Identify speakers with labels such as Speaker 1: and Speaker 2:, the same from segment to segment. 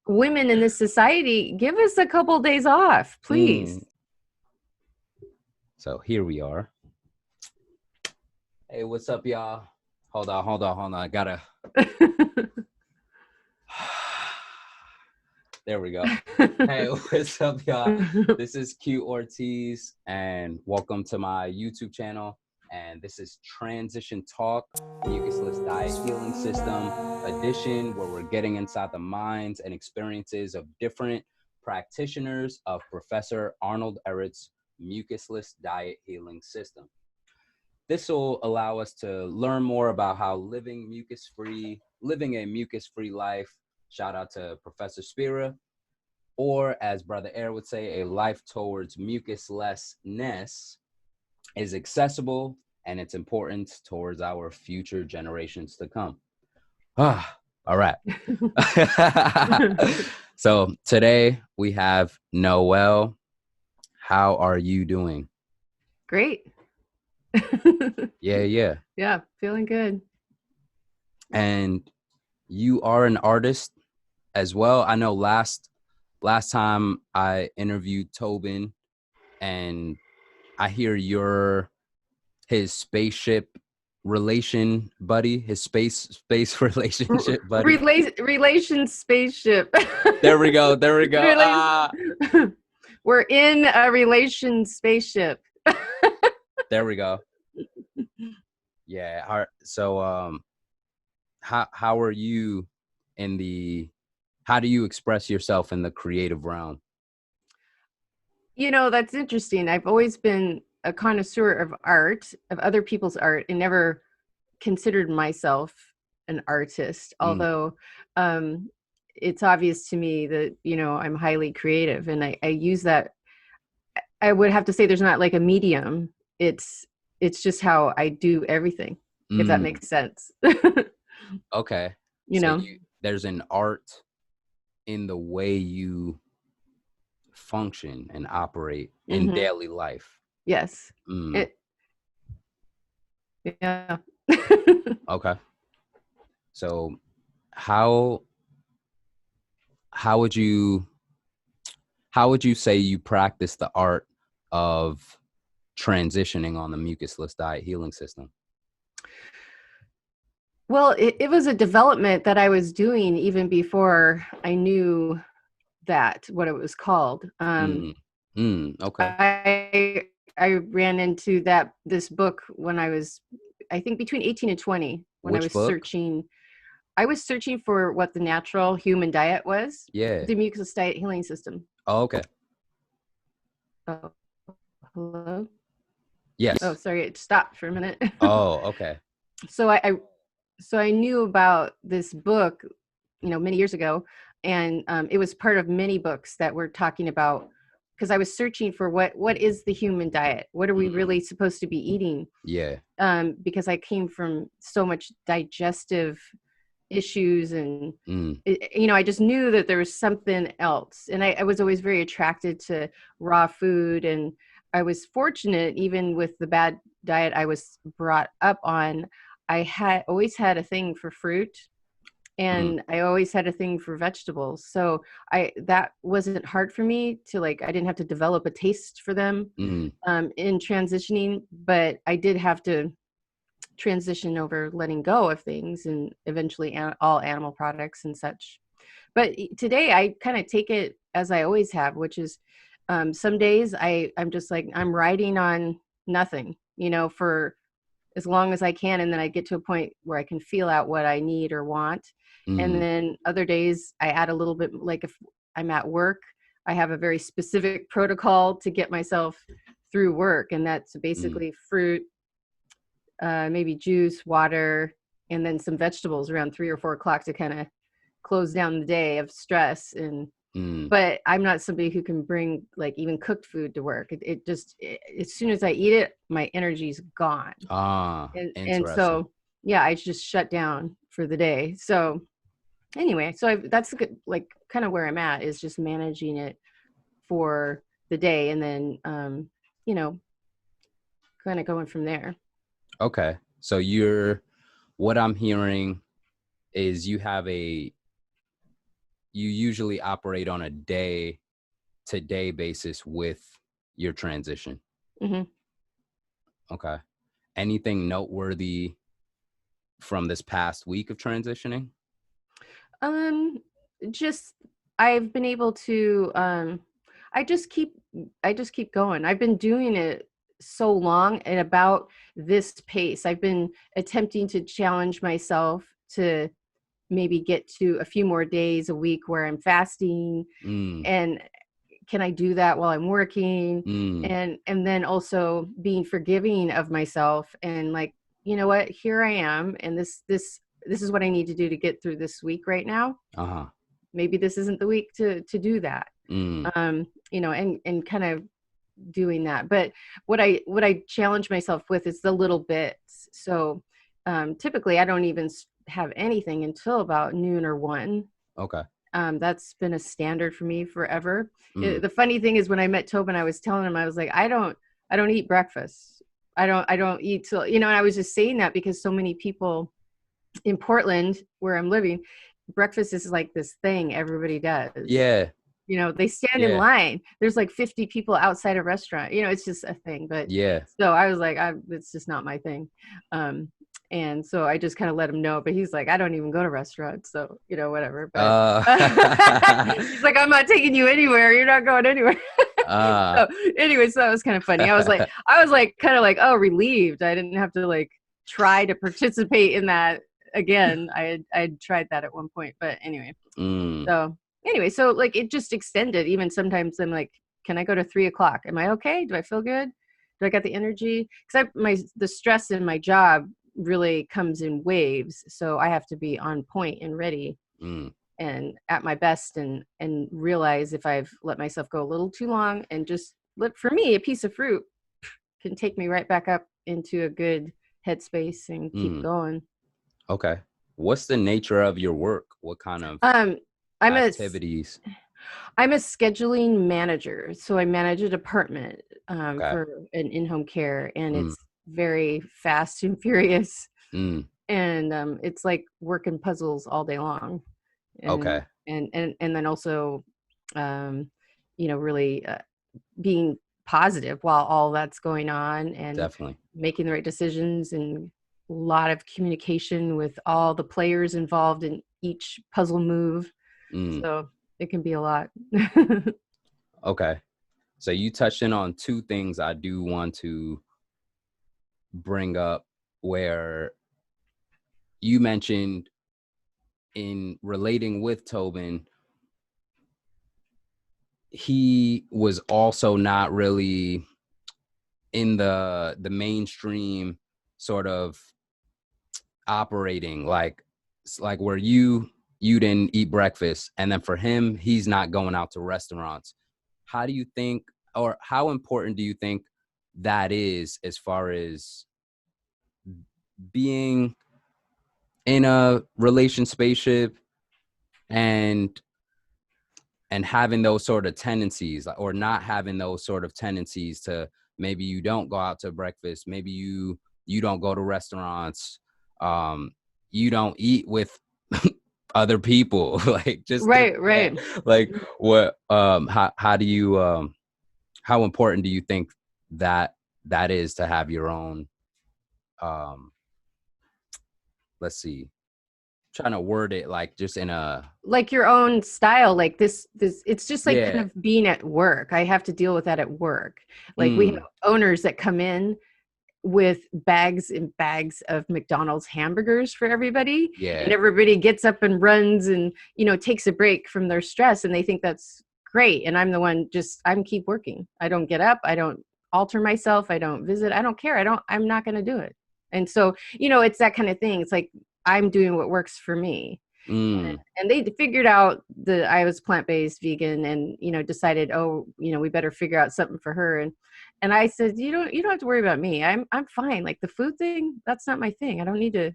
Speaker 1: women in this society, give us a couple days off, please.
Speaker 2: So here we are. Hey, what's up, y'all? Hold on. I gotta. There we go. Hey, what's up, y'all? This is Q Ortiz, and welcome to my YouTube channel. And this is Transition Talk, Mucusless Diet Healing System edition, where we're getting inside the minds and experiences of different practitioners of Professor Arnold Ehret's Mucusless Diet Healing System. This will allow us to learn more about how living a mucus-free life, shout out to Professor Spira, or as Brother Ehret would say, a life towards mucuslessness is accessible and it's important towards our future generations to come. All right. So today we have Noel. How are you doing?
Speaker 1: Great.
Speaker 2: Yeah,
Speaker 1: feeling good.
Speaker 2: And you are an artist as well. I know last time I interviewed Tobin, and I hear his spaceship relation buddy, his space relationship buddy.
Speaker 1: Relation spaceship.
Speaker 2: There we go.
Speaker 1: We're in a relation spaceship.
Speaker 2: There we go. Yeah. So how are you how do you express yourself in the creative realm?
Speaker 1: You know, that's interesting. I've always been a connoisseur of art, of other people's art, and never considered myself an artist, although it's obvious to me that, you know, I'm highly creative, and I use that. I would have to say there's not like a medium. It's just how I do everything, if that makes sense.
Speaker 2: Okay.
Speaker 1: You know,
Speaker 2: there's an art in the way you function and operate in daily life.
Speaker 1: Yes. Yeah.
Speaker 2: Okay. So how would you say you practice the art of transitioning on the mucusless diet healing system?
Speaker 1: Well, it was a development that I was doing even before I knew what it was called.
Speaker 2: Okay.
Speaker 1: I ran into this book when I was, I think, between 18 and 20, when
Speaker 2: Which book?
Speaker 1: I was searching for what the natural human diet was.
Speaker 2: Yeah.
Speaker 1: The Mucusless Diet Healing System.
Speaker 2: Oh, okay.
Speaker 1: Oh, hello?
Speaker 2: Yes.
Speaker 1: Oh, sorry, it stopped for a minute.
Speaker 2: Oh, okay.
Speaker 1: So I knew about this book, you know, many years ago, and it was part of many books that were talking about, because I was searching for what is the human diet? What are we really supposed to be eating?
Speaker 2: Yeah.
Speaker 1: Because I came from so much digestive issues, and you know, I just knew that there was something else, and I was always very attracted to raw food, and I was fortunate, even with the bad diet I was brought up on, I always had a thing for fruit, and I always had a thing for vegetables. So that wasn't hard for me to, like, I didn't have to develop a taste for them in transitioning, but I did have to transition over letting go of things, and eventually all animal products and such. But today I kind of take it as I always have, which is some days I'm just like, I'm riding on nothing, you know, for as long as I can, and then I get to a point where I can feel out what I need or want. And then other days I add a little bit, like if I'm at work, I have a very specific protocol to get myself through work, and that's basically fruit, maybe juice, water, and then some vegetables around 3 or 4 o'clock to kind of close down the day of stress. And but I'm not somebody who can bring, like, even cooked food to work. It just, as soon as I eat it, my energy's gone. And so, yeah, I just shut down for the day. So anyway, so that's good, like, kind of where I'm at, is just managing it for the day, and then, you know, kind of going from there.
Speaker 2: Okay. So what I'm hearing is you you usually operate on a day to day basis with your transition.
Speaker 1: Mm-hmm.
Speaker 2: Okay. Anything noteworthy from this past week of transitioning?
Speaker 1: Just I've been able to I just keep going. I've been doing it so long at about this pace. I've been attempting to challenge myself to maybe get to a few more days a week where I'm fasting, and can I do that while I'm working? And then also being forgiving of myself and like, you know what, here I am, and this is what I need to do to get through this week right now. Maybe this isn't the week to do that. You know, and kind of doing that. But what I challenge myself with is the little bits. So typically I don't even have anything until about noon or 1.
Speaker 2: Okay.
Speaker 1: That's been a standard for me forever. The funny thing is when I met Tobin, I was telling him, I was like, I don't eat breakfast. I don't eat till, you know, and I was just saying that because so many people in Portland where I'm living, breakfast is like this thing everybody does.
Speaker 2: Yeah.
Speaker 1: You know, they stand in line. There's like 50 people outside a restaurant. You know, it's just a thing. But
Speaker 2: yeah.
Speaker 1: So I was like, it's just not my thing. And so I just kind of let him know. But he's like, I don't even go to restaurants. So, you know, whatever. But he's like, I'm not taking you anywhere. You're not going anywhere. So anyway, so that was kind of funny. I was like kind of like, oh, relieved. I didn't have to like try to participate in that again. I'd tried that at one point. But anyway. So like it just extended. Even sometimes I'm like, can I go to 3:00? Am I okay? Do I feel good? Do I got the energy? Because the stress in my job really comes in waves. So I have to be on point and ready and at my best and realize if I've let myself go a little too long, and just for me, a piece of fruit can take me right back up into a good headspace and keep going.
Speaker 2: Okay. What's the nature of your work? What kind of activities?
Speaker 1: I'm a scheduling manager. So I manage a department for an in-home care, and it's very fast and furious. And it's like working puzzles all day long. And, and then also, you know, really being positive while all that's going on, and
Speaker 2: definitely
Speaker 1: making the right decisions, and a lot of communication with all the players involved in each puzzle move. So it can be a lot.
Speaker 2: Okay. So you touched in on 2 things I do want to bring up, where you mentioned in relating with Tobin, he was also not really in the mainstream sort of operating, like where you didn't eat breakfast, and then for him, he's not going out to restaurants. How do you think, or how important do you think that is as far as being in a relationship and having those sort of tendencies, or not having those sort of tendencies to, maybe you don't go out to breakfast, maybe you don't go to restaurants, you don't eat with other people, like just
Speaker 1: right.
Speaker 2: Like what, how do you, how important do you think that is to have your own, let's see, trying to word it like just in a,
Speaker 1: like your own style, like this it's just like kind of being at work. I have to deal with that at work. Like we have owners that come in with bags and bags of McDonald's hamburgers for everybody. And everybody gets up and runs and, you know, takes a break from their stress, and they think that's great. And I'm the one I'm keep working. I don't get up. I don't alter myself. I don't visit. I don't care. I'm not going to do it. And so, you know, it's that kind of thing. It's like, I'm doing what works for me. And they figured out that I was plant-based vegan, and, you know, decided, oh, you know, we better figure out something for her. And I said, you don't have to worry about me. I'm fine. Like the food thing, that's not my thing. I don't need to,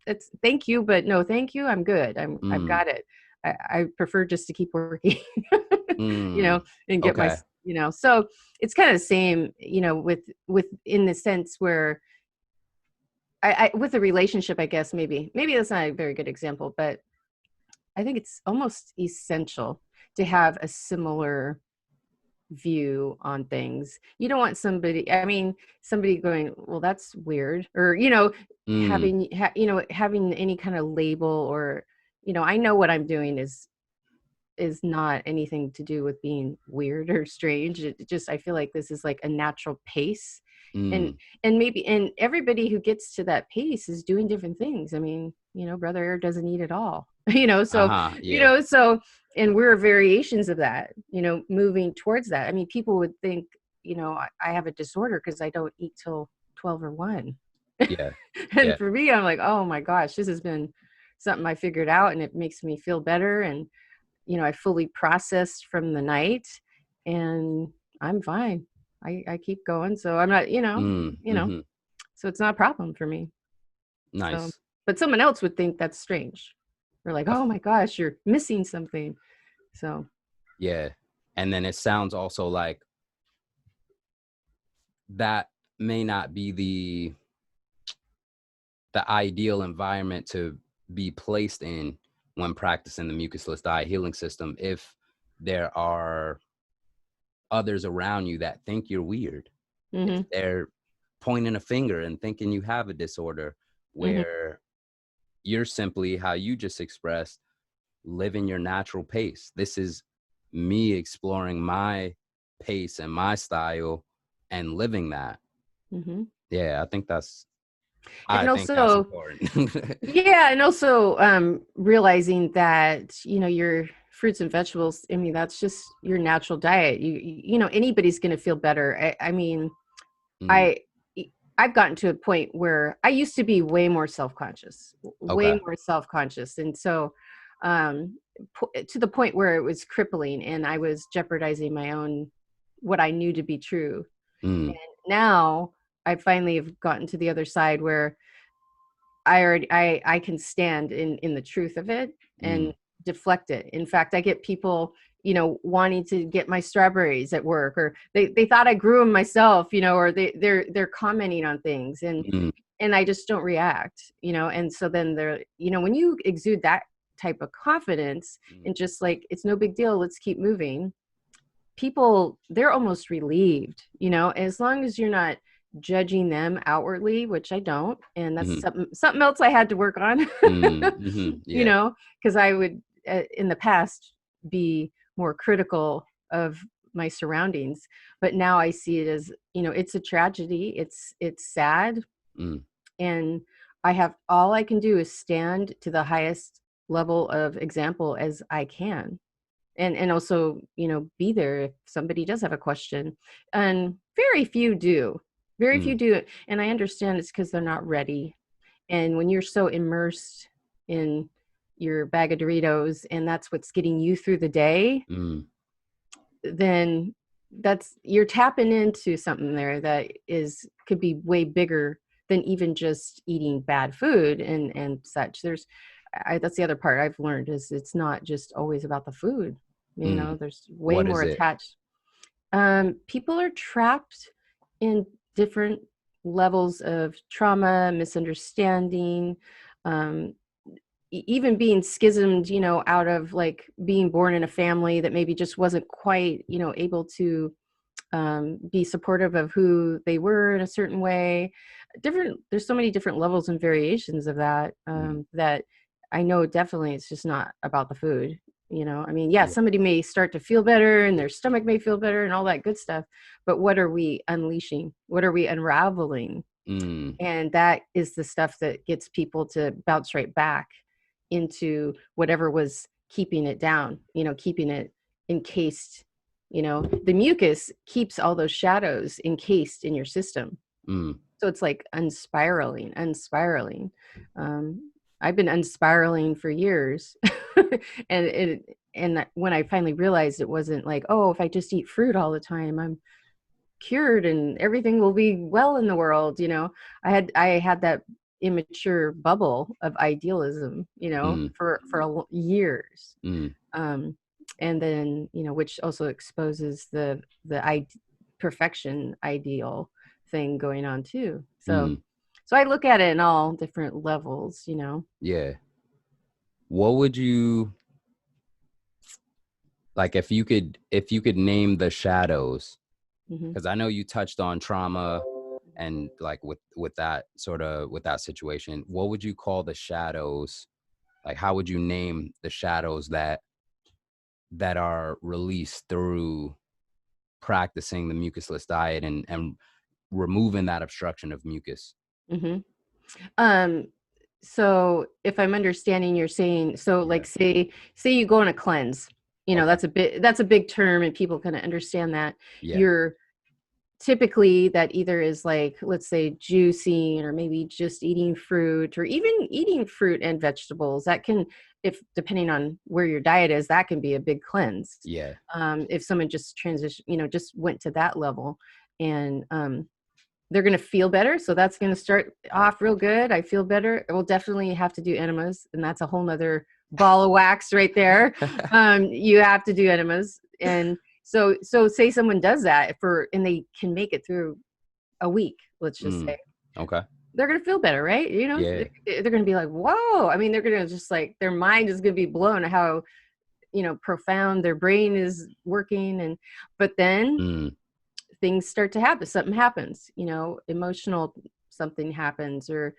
Speaker 1: it's thank you, but no, thank you. I'm good. I've got it. I prefer just to keep working, you know, and get my, you know, so it's kind of the same, you know, with in the sense where I with a relationship, I guess maybe that's not a very good example, but I think it's almost essential to have a similar view on things. You don't want somebody going, well, that's weird, or having having any kind of label, or I know what I'm doing is not anything to do with being weird or strange. It just, I feel like this is like a natural pace. And and everybody who gets to that pace is doing different things. I mean, Brother Air doesn't eat at all. So and we're variations of that, moving towards that. I mean, people would think, I have a disorder because I don't eat till 12 or 1.
Speaker 2: Yeah.
Speaker 1: And for me, I'm like, oh my gosh, this has been something I figured out, and it makes me feel better. And I fully processed from the night, and I'm fine. I keep going. So I'm not, so it's not a problem for me.
Speaker 2: Nice.
Speaker 1: So, but someone else would think that's strange. They're like, oh my gosh, you're missing something. So.
Speaker 2: Yeah. And then it sounds also like that may not be the ideal environment to be placed in when practicing the Mucusless Diet Healing System, if there are others around you that think you're weird. If they're pointing a finger and thinking you have a disorder, where you're simply, how you just expressed, living your natural pace. This is me exploring my pace and my style and living that. Yeah, I think that's important.
Speaker 1: Yeah, and also realizing that your fruits and vegetables, I mean, that's just your natural diet. Anybody's going to feel better. I mean, I've gotten to a point where I used to be way more self-conscious, and so to the point where it was crippling, and I was jeopardizing my own, what I knew to be true. And now I finally have gotten to the other side where I can stand in the truth of it and deflect it. In fact, I get people, wanting to get my strawberries at work, or they thought I grew them myself, or they're commenting on things, and I just don't react, and so then they're, when you exude that type of confidence and just like, it's no big deal, let's keep moving, people, they're almost relieved, as long as you're not judging them outwardly, which I don't, and that's something else I had to work on. Because I would in the past be more critical of my surroundings, but now I see it as, it's a tragedy, it's sad, and all I can do is stand to the highest level of example as I can, and also be there if somebody does have a question, and very few do. And I understand it's because they're not ready. And when you're so immersed in your bag of Doritos and that's what's getting you through the day, then you're tapping into something there that could be way bigger than even just eating bad food and such. That's the other part I've learned, is it's not just always about the food. There's way more attached. People are trapped in different levels of trauma, misunderstanding, even being schismed, out of like being born in a family that maybe just wasn't quite, able to be supportive of who they were in a certain way. There's so many different levels and variations of that, that I know definitely it's just not about the food. I mean, somebody may start to feel better and their stomach may feel better and all that good stuff, but what are we unleashing? What are we unraveling? And that is the stuff that gets people to bounce right back into whatever was keeping it down, keeping it encased. The mucus keeps all those shadows encased in your system. So it's like unspiraling. I've been unspiraling for years. and when I finally realized it wasn't like, oh, if I just eat fruit all the time, I'm cured and everything will be well in the world. I had that immature bubble of idealism, for years. And then, which also exposes the perfection ideal thing going on too. So I look at it in all different levels,
Speaker 2: Yeah. What would you like if you could name the shadows,
Speaker 1: Mm-hmm.
Speaker 2: because I know you touched on trauma and like with that situation, what would you call the shadows? Like, how would you name the shadows that are released through practicing the mucusless diet and removing that obstruction of mucus?
Speaker 1: Mm-hmm. So if I'm understanding, you're saying, so
Speaker 2: Yeah.
Speaker 1: like say you go on a cleanse,
Speaker 2: Okay.
Speaker 1: that's a big term and people kind of understand that.
Speaker 2: Yeah.
Speaker 1: You're typically, that either is like, let's say juicing, or maybe just eating fruit, or even eating fruit and vegetables. That can, if depending on where your diet is, that can be a big cleanse.
Speaker 2: Yeah.
Speaker 1: If someone just just went to that level, and they're going to feel better. So that's going to start off real good. I feel better. We'll definitely have to do enemas, and that's a whole nother ball of wax right there. You have to do enemas. And so say someone does that and they can make it through a week, let's just say.
Speaker 2: Okay.
Speaker 1: They're going to feel better, right?
Speaker 2: Yeah.
Speaker 1: They're going to be like, whoa. I mean, they're going to just like, their mind is going to be blown how, profound their brain is working. But then things start to happen. Something happens, emotional, something happens, or,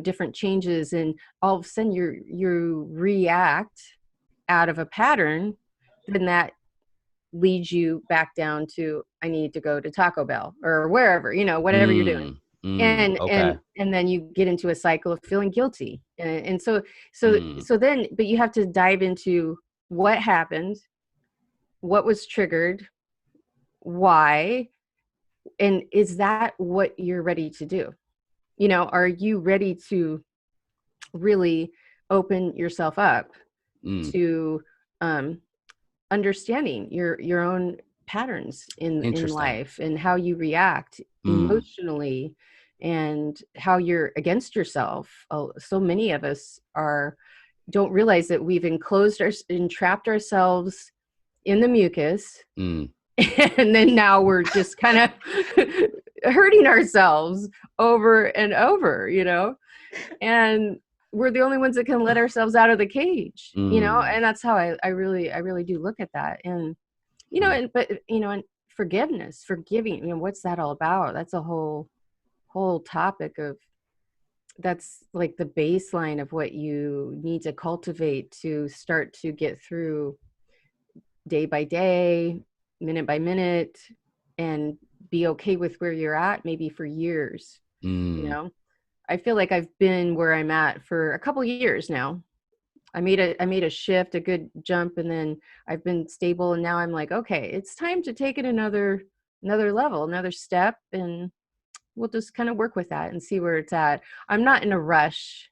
Speaker 1: different changes. And all of a sudden you react out of a pattern. Then that leads you back down to, I need to go to Taco Bell or wherever, whatever you're doing.
Speaker 2: Okay.
Speaker 1: And then you get into a cycle of feeling guilty. And so then, but you have to dive into what happened, what was triggered, why, and is that what you're ready to do? Are you ready to really open yourself up to understanding your own patterns in life, and how you react emotionally, and how you're against yourself? So many of us don't realize that we've entrapped ourselves in the mucus. And then now we're just kind of hurting ourselves over and over, and we're the only ones that can let ourselves out of the cage, and that's how I really do look at that. And, and forgiveness, forgiving, what's that all about? That's a whole topic that's like the baseline of what you need to cultivate to start to get through day by day, minute by minute, and be okay with where you're at, maybe for years. I feel like I've been where I'm at for a couple years now. I made a shift, a good jump, and then I've been stable, and now I'm like, okay, it's time to take it another level, another step, and we'll just kind of work with that and see where it's at. I'm not in a rush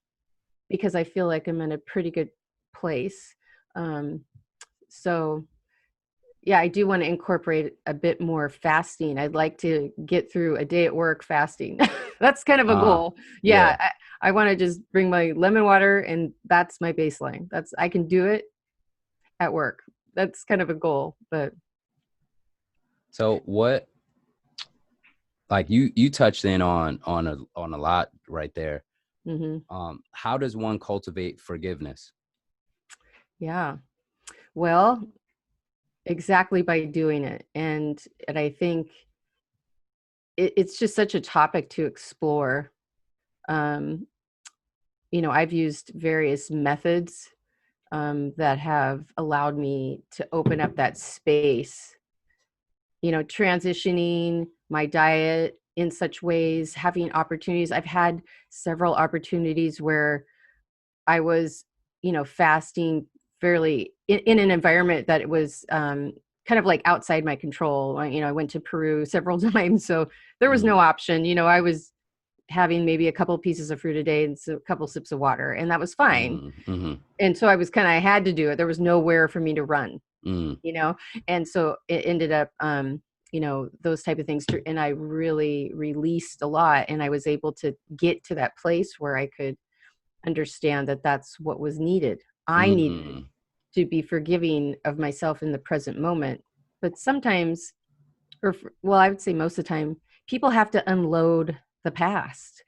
Speaker 1: because I feel like I'm in a pretty good place. So yeah, I do want to incorporate a bit more fasting. I'd like to get through a day at work fasting. That's kind of a goal. Yeah. I want to just bring my lemon water, and that's my baseline. I can do it at work. That's kind of a goal. But
Speaker 2: so what, like you touched in on a lot right there. How does one cultivate forgiveness?
Speaker 1: Yeah. Well, exactly by doing it. And I think it's just such a topic to explore. I've used various methods that have allowed me to open up that space, transitioning my diet in such ways, having opportunities. I've had several opportunities where I was, fasting fairly in an environment that it was kind of like outside my control. I went to Peru several times, so there was no option. I was having maybe a couple of pieces of fruit a day and a couple sips of water, and that was fine. And so I had to do it. There was nowhere for me to run, and so it ended up, those type of things. And I really released a lot, and I was able to get to that place where I could understand that that's what was needed. I needed to be forgiving of myself in the present moment. But sometimes, I would say most of the time, people have to unload the past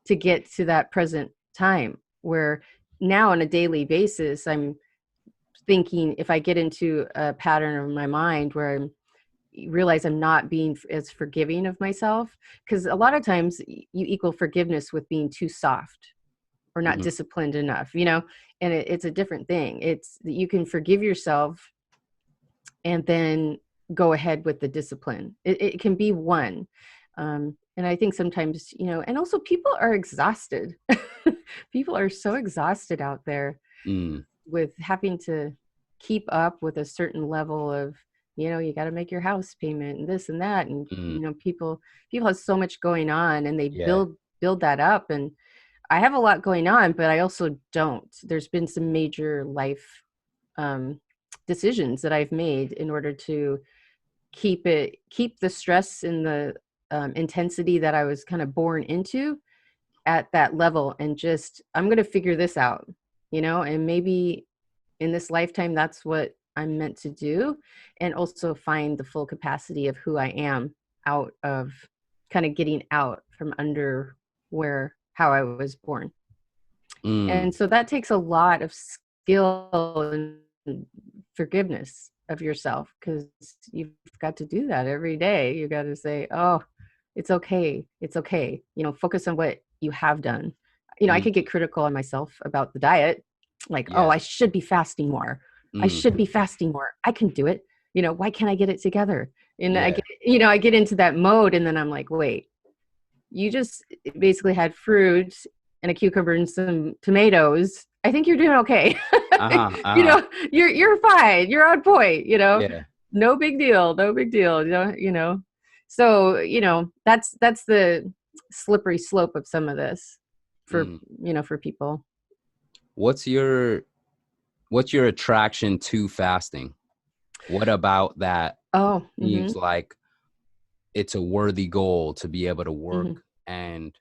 Speaker 1: to get to that present time, where now on a daily basis, I'm thinking, if I get into a pattern of my mind where I realize I'm not being as forgiving of myself, because a lot of times you equal forgiveness with being too soft or not disciplined enough, you know, and it's a different thing. It's that you can forgive yourself and then go ahead with the discipline. It can be one. And I think sometimes, you know, and also people are exhausted. People are so exhausted out there with having to keep up with a certain level of, you know, you got to make your house payment and this and that. And, you know, people have so much going on, and they build that up. And I have a lot going on, but I also don't. There's been some major life decisions that I've made in order to keep the stress and the intensity that I was kind of born into at that level, and just, I'm going to figure this out, you know, and maybe in this lifetime, that's what I'm meant to do. And also find the full capacity of who I am out of kind of getting out from under how I was born. And so that takes a lot of skill and forgiveness of yourself, because you've got to do that every day. You got to say, oh, it's okay. It's okay. You know, focus on what you have done. You know, I could get critical on myself about the diet. Like, oh, I should be fasting more. I should be fasting more. I can do it. You know, why can't I get it together? And I get into that mode, and then I'm like, wait, you just basically had fruit and a cucumber and some tomatoes. I think you're doing okay. You know, you're fine. You're on point, you know, no big deal. No big deal. You know, so, you know, that's the slippery slope of some of this for, you know, for people.
Speaker 2: What's your attraction to fasting? What about that seems like it's a worthy goal to be able to work and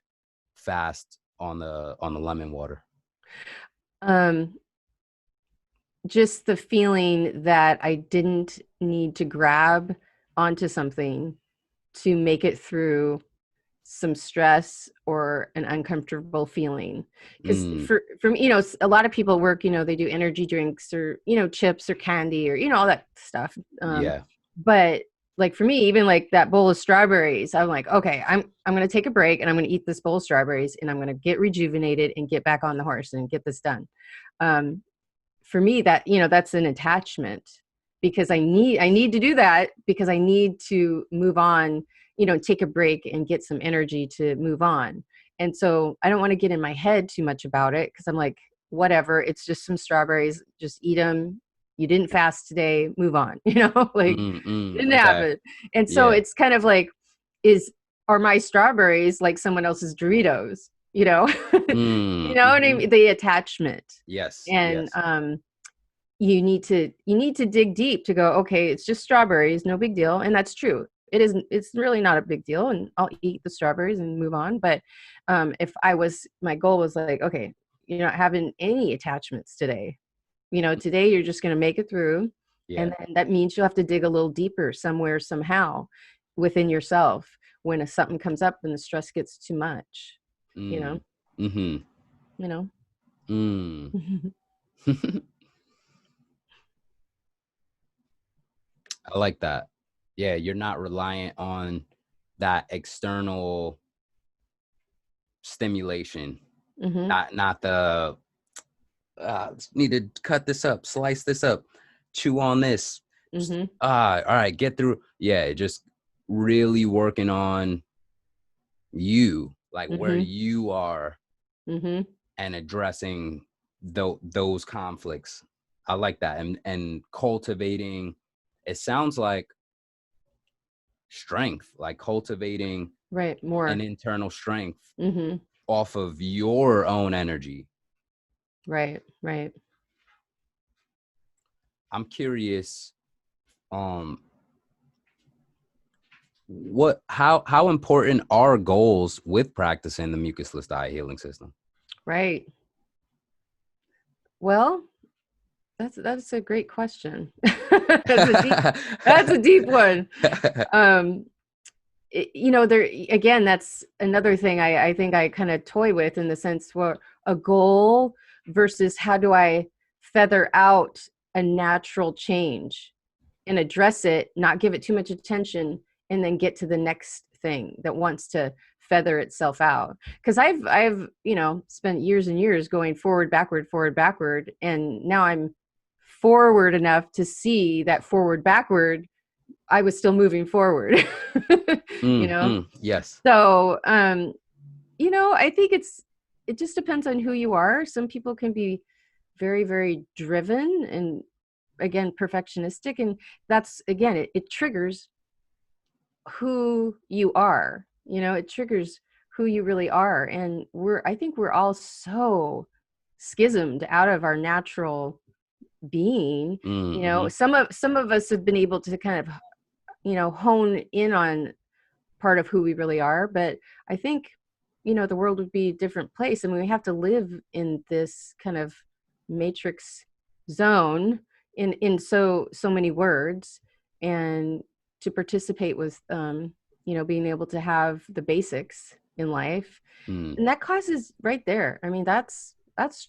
Speaker 2: fast on the lemon water?
Speaker 1: Just the feeling that I didn't need to grab onto something to make it through some stress or an uncomfortable feeling. Because for me, you know, a lot of people work, you know, they do energy drinks or, you know, chips or candy or, you know, all that stuff. But like for me, even like that bowl of strawberries, I'm like, okay, I'm going to take a break and I'm going to eat this bowl of strawberries and I'm going to get rejuvenated and get back on the horse and get this done. For me, that, you know, that's an attachment, because I need to do that, because I need to move on, you know, take a break and get some energy to move on. And so I don't want to get in my head too much about it, because I'm like, whatever, it's just some strawberries, just eat them. You didn't fast today, move on, you know, like didn't happen. And so it's kind of like, are my strawberries like someone else's Doritos? You know, you know what I mean? The attachment.
Speaker 2: Yes.
Speaker 1: And you need to dig deep to go, okay, it's just strawberries, no big deal. And that's true. It's really not a big deal, and I'll eat the strawberries and move on. But if my goal was like, okay, you're not having any attachments today. You know, today you're just going to make it through. And then that means you'll have to dig a little deeper somewhere, somehow within yourself when something comes up and the stress gets too much. You know, you know.
Speaker 2: I like that. Yeah, you're not reliant on that external stimulation. Not the need to cut this up, slice this up, chew on this. All right, get through. Yeah, just really working on you, like where you are, and addressing those conflicts. I like that. And cultivating, it sounds like strength, like cultivating
Speaker 1: more
Speaker 2: an internal strength off of your own energy.
Speaker 1: Right.
Speaker 2: I'm curious, how important are goals with practicing the Mucusless Diet Healing System? Right.
Speaker 1: Well, that's a great question. That's a deep one. You know, there again, that's another thing I think I kind of toy with, in the sense where a goal versus how do I feather out a natural change and address it, not give it too much attention, and then get to the next thing that wants to feather itself out. Because I've spent years and years going forward, backward, and now I'm forward enough to see that forward, backward, I was still moving forward.
Speaker 2: Yes.
Speaker 1: So I think it just depends on who you are. Some people can be very, very driven and, again, perfectionistic, and that's, again, it triggers who you are. It triggers who you really are. And I think we're all so schismed out of our natural being. Some of us have been able to kind of hone in on part of who we really are, but I think the world would be a different place. I mean, we have to live in this kind of matrix zone in so many words, and to participate with being able to have the basics in life. And that causes, right there, I mean, that's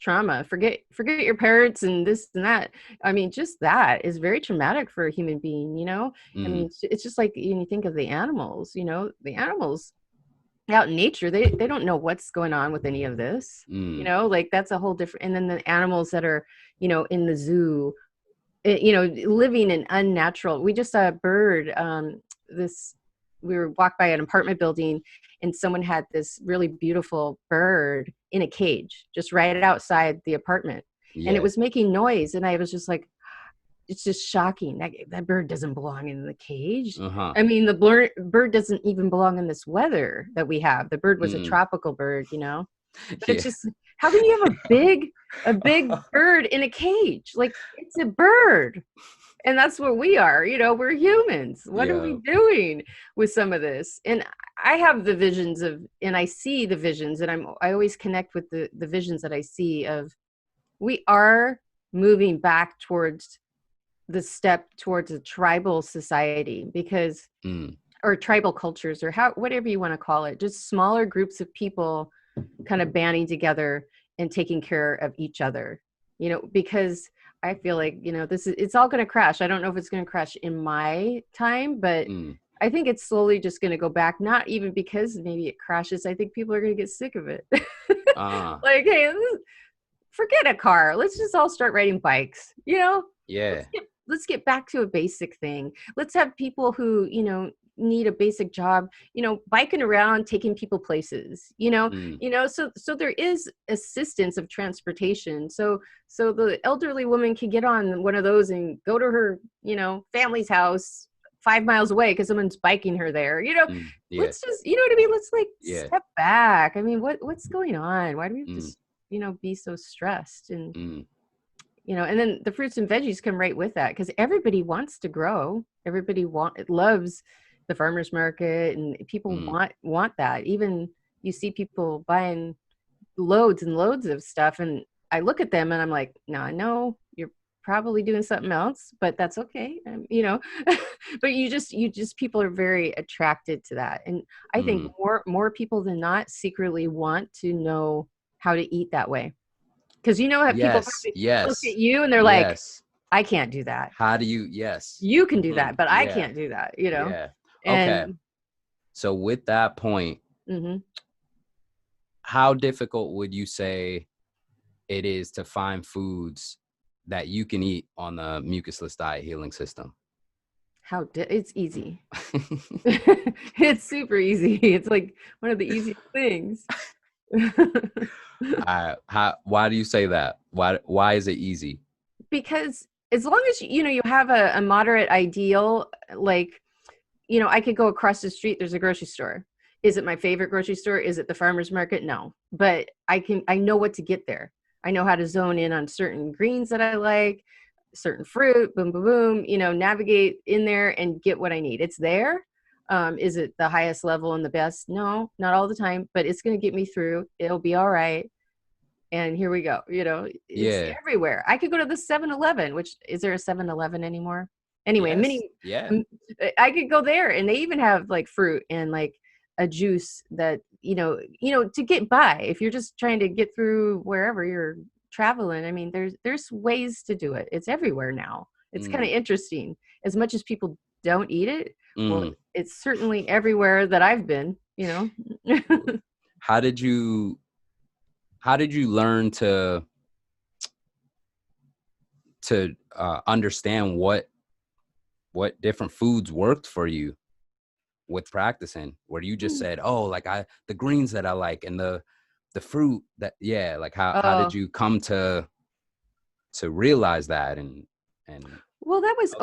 Speaker 1: trauma. Forget your parents and this and that. I mean, just that is very traumatic for a human being. I mean, it's just like, when you think of the animals, the animals out in nature, they don't know what's going on with any of this. Like, that's a whole different. And then the animals that are in the zoo, living in unnatural. We just saw a bird. We were walked by an apartment building, and someone had this really beautiful bird in a cage just right outside the apartment. And it was making noise, and I was just like, it's just shocking. That bird doesn't belong in the cage. I mean, the bird doesn't even belong in this weather that we have. The bird was a tropical bird, but it's just, how can you have a big bird in a cage? Like, it's a bird. And that's what we are. We're humans. What are we doing with some of this? And I have the visions and I see the visions, and I always connect with the visions that I see of, we are moving back towards the step towards a tribal society, because, or tribal cultures, or whatever you want to call it, just smaller groups of people kind of banding together and taking care of each other, because I feel like, it's all going to crash. I don't know if it's going to crash in my time, but I think it's slowly just going to go back. Not even because maybe it crashes. I think people are going to get sick of it. Like, hey, forget a car. Let's just all start riding bikes,
Speaker 2: Yeah.
Speaker 1: Let's get back to a basic thing. Let's have people who, need a basic job, biking around, taking people places, so there is assistance of transportation. So the elderly woman can get on one of those and go to her, family's house 5 miles away because someone's biking her there, let's just, what I mean? Let's step back. I mean, what's going on? Why do we just, be so stressed? And, and then the fruits and veggies come right with that, because everybody wants to grow. Everybody loves the farmer's market, and people want that. Even you see people buying loads and loads of stuff, and I look at them and I'm like, no, I know you're probably doing something else, but that's okay. But you just people are very attracted to that. And I think more people than not secretly want to know how to eat that way. Because people look at you and they're like, I can't do that.
Speaker 2: How do you? Yes,
Speaker 1: you can do that, but I can't do that.
Speaker 2: Yeah.
Speaker 1: And,
Speaker 2: okay. So with that point, how difficult would you say it is to find foods that you can eat on the Mucusless Diet Healing System?
Speaker 1: It's easy. It's super easy. It's like one of the easiest things.
Speaker 2: Why do you say that? Why is it easy?
Speaker 1: Because as long as you have a moderate ideal, like, I could go across the street, there's a grocery store. Is it my favorite grocery store? Is it the farmer's market? No, but I know what to get there. I know how to zone in on certain greens that I like, certain fruit, boom, boom, boom, navigate in there and get what I need. It's there. Is it the highest level and the best? No, not all the time, but it's going to get me through. It'll be all right. And here we go. It's everywhere. I could go to the 7-Eleven, which, is there a 7-Eleven anymore? Anyway, I could go there, and they even have like fruit and like a juice that, to get by. If you're just trying to get through wherever you're traveling, I mean, there's ways to do it. It's everywhere now. It's kind of interesting. As much as people don't eat it, well, it's certainly everywhere that I've been, you know.
Speaker 2: How did you learn to understand what different foods worked for you with practicing, where you just said, oh, like the greens that I like and the fruit that, like how did you come to realize that? And
Speaker 1: well, that was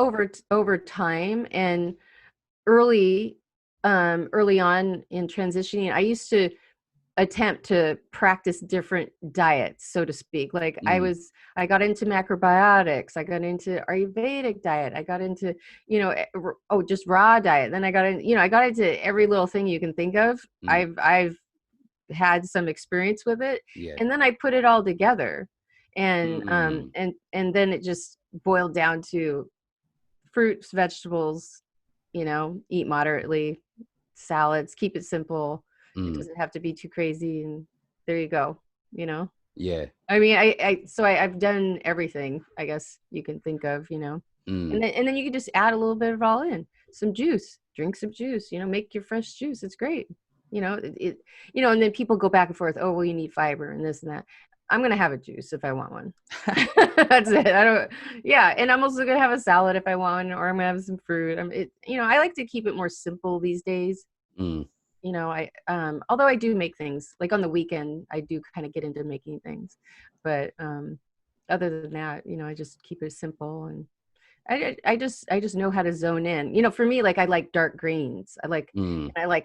Speaker 1: over time, and early on in transitioning, I used to attempt to practice different diets, so to speak. Like I got into macrobiotics, I got into Ayurvedic diet, I got into, just raw diet. Then I got into every little thing you can think of. I've had some experience with it. And then I put it all together, and then it just boiled down to fruits, vegetables, eat moderately, salads, keep it simple. It doesn't have to be too crazy, and there you go. I mean, I've done everything, I guess you can think of, and then you can just add a little bit of it all in. Some juice, drink some juice, make your fresh juice. It's great. And then people go back and forth. Oh, well, you need fiber and this and that. I'm going to have a juice if I want one. That's it. And I'm also going to have a salad if I want one, or I'm going to have some fruit. I like to keep it more simple these days. Although I do make things, like on the weekend, I do kind of get into making things, but other than that, I just keep it simple, and I just know how to zone in. For me, like I like dark greens. I like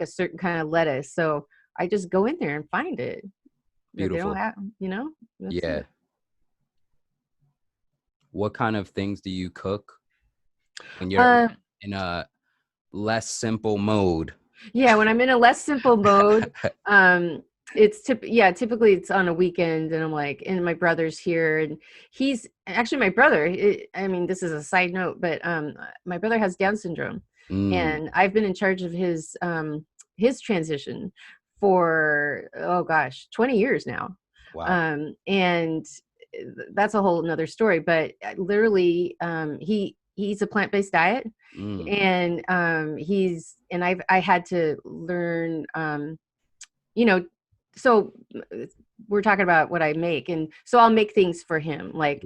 Speaker 1: a certain kind of lettuce, so I just go in there and find it.
Speaker 2: Beautiful.
Speaker 1: They don't have,
Speaker 2: It. What kind of things do you cook when you're in a less simple mode?
Speaker 1: Yeah, when I'm in a less simple mode, it's typically it's on a weekend, and I'm like, and my brother's here, and he's actually my brother. This is a side note, but my brother has Down syndrome, and I've been in charge of his transition for 20 years now.
Speaker 2: Wow.
Speaker 1: And that's a whole nother story, but literally he's a plant-based diet, and I had to learn, so we're talking about what I make, and so I'll make things for him, like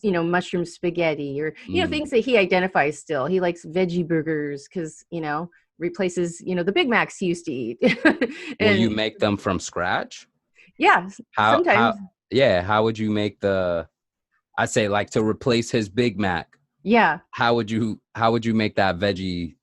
Speaker 1: mushroom spaghetti, or things that he identifies still. He likes veggie burgers because replaces the Big Macs he used to eat.
Speaker 2: Will you make them from scratch?
Speaker 1: Yeah, sometimes.
Speaker 2: How would you make I'd say, like, to replace his Big Mac?
Speaker 1: Yeah.
Speaker 2: How would you make that veggie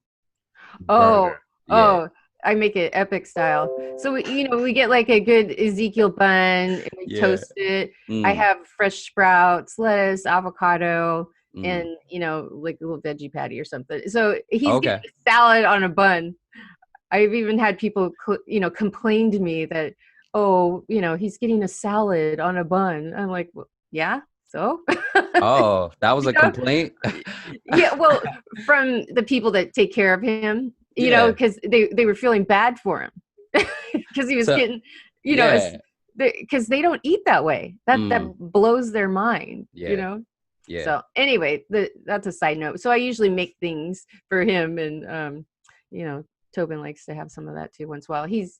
Speaker 1: burger?
Speaker 2: Yeah.
Speaker 1: I make it epic style. So we get like a good Ezekiel bun, and we toast it. I have fresh sprouts, lettuce, avocado, and like a little veggie patty or something. So he's getting a salad on a bun. I've even had people complain to me that, he's getting a salad on a bun. I'm like, well, yeah, so
Speaker 2: oh, that was a complaint.
Speaker 1: Yeah, well, from the people that take care of him, because they were feeling bad for him because he was getting, because they don't eat that way. That blows their mind. Yeah. So anyway, that's a side note. So I usually make things for him, and Tobin likes to have some of that too once in a while. He's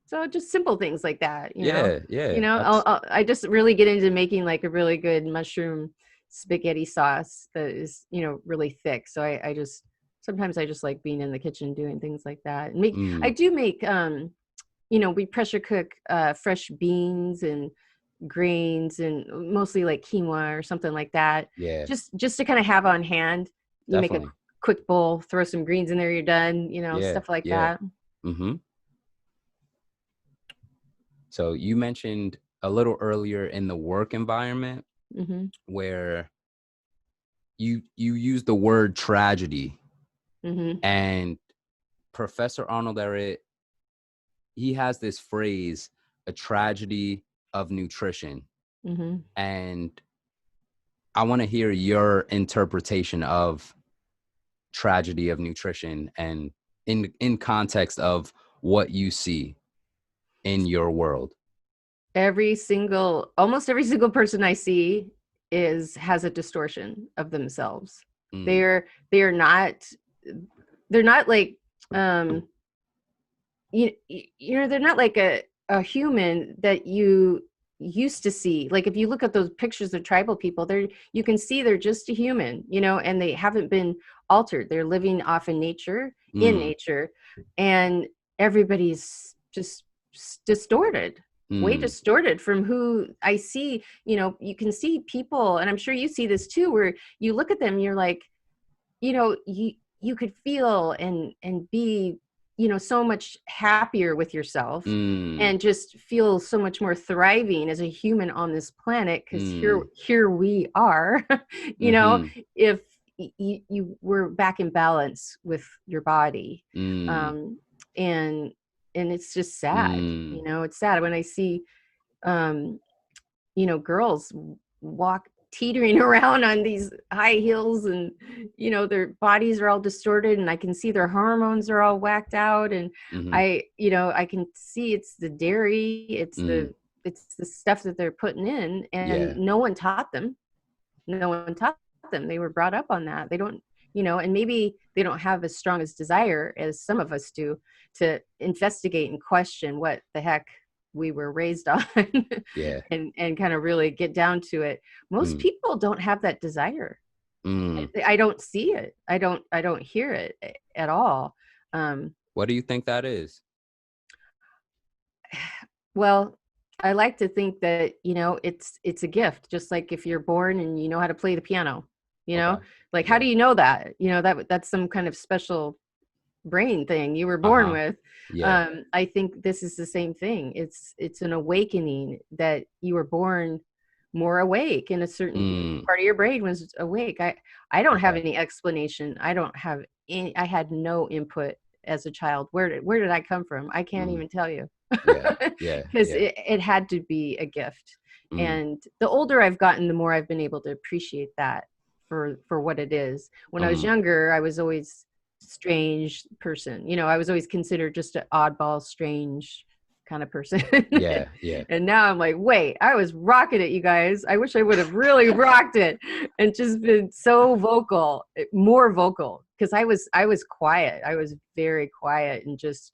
Speaker 1: so just simple things like that. I just really get into making like a really good mushroom spaghetti sauce that is really thick. So I just sometimes I just like being in the kitchen doing things like that. I do make we pressure cook fresh beans and grains, and mostly like quinoa or something like that.
Speaker 2: Yeah.
Speaker 1: Just to kind of have on hand. You
Speaker 2: Definitely.
Speaker 1: make a quick bowl, throw some greens in there, you're done, stuff like that.
Speaker 2: So you mentioned a little earlier in the work environment where you use the word tragedy, and Professor Arnold Ehret, he has this phrase, a tragedy of nutrition. And I want to hear your interpretation of tragedy of nutrition, and in context of what you see in your world.
Speaker 1: almost every single person I see has a distortion of themselves.
Speaker 2: Mm.
Speaker 1: They're not like, they're not like a human that you used to see. Like if you look at those pictures of tribal people, you can see they're just a human, and they haven't been altered. They're living off in nature,
Speaker 2: Mm.
Speaker 1: and everybody's just distorted, way
Speaker 2: Mm.
Speaker 1: distorted from who I see. You can see people, and I'm sure you see this too, where you look at them, you're like, you could feel and be, so much happier with yourself,
Speaker 2: Mm.
Speaker 1: and just feel so much more thriving as a human on this planet, because
Speaker 2: Mm.
Speaker 1: here we are.
Speaker 2: Mm-hmm.
Speaker 1: If you were back in balance with your body.
Speaker 2: Mm.
Speaker 1: um and it's just sad.
Speaker 2: Mm.
Speaker 1: It's sad when I see um girls walk teetering around on these high heels, and their bodies are all distorted, and I can see their hormones are all whacked out, and
Speaker 2: Mm-hmm.
Speaker 1: I can see it's the dairy,
Speaker 2: Mm.
Speaker 1: it's the stuff that they're putting in, and
Speaker 2: Yeah.
Speaker 1: no one taught them. They were brought up on that. They don't, and maybe they don't have as strong as desire as some of us do to investigate and question what the heck we were raised on.
Speaker 2: Yeah.
Speaker 1: and kind of really get down to it. Most
Speaker 2: Mm.
Speaker 1: people don't have that desire.
Speaker 2: Mm.
Speaker 1: I don't see it. I don't hear it at all.
Speaker 2: What do you think that is?
Speaker 1: Well, I like to think that, it's a gift, just like if you're born and you know how to play the piano,
Speaker 2: Okay.
Speaker 1: like, how
Speaker 2: Yeah.
Speaker 1: do you know that? That's some kind of special brain thing you were born
Speaker 2: Uh-huh.
Speaker 1: with.
Speaker 2: Yeah.
Speaker 1: I think this is the same thing. It's an awakening, that you were born more awake, in a certain
Speaker 2: Mm.
Speaker 1: part of your brain was awake. I don't have
Speaker 2: Okay.
Speaker 1: any explanation. I had no input as a child. Where did I come from? I can't
Speaker 2: Mm.
Speaker 1: even tell you.
Speaker 2: Yeah. Yeah.
Speaker 1: Because
Speaker 2: Yeah.
Speaker 1: it had to be a gift.
Speaker 2: Mm.
Speaker 1: And the older I've gotten, the more I've been able to appreciate that for what it is. When I was
Speaker 2: Mm.
Speaker 1: younger, I was always strange person. I was always considered just an oddball, strange kind of person.
Speaker 2: Yeah. Yeah.
Speaker 1: And now I'm like, wait, I was rocking it, you guys. I wish I would have really rocked it and just been so vocal, more vocal, because I was quiet. I was very quiet and just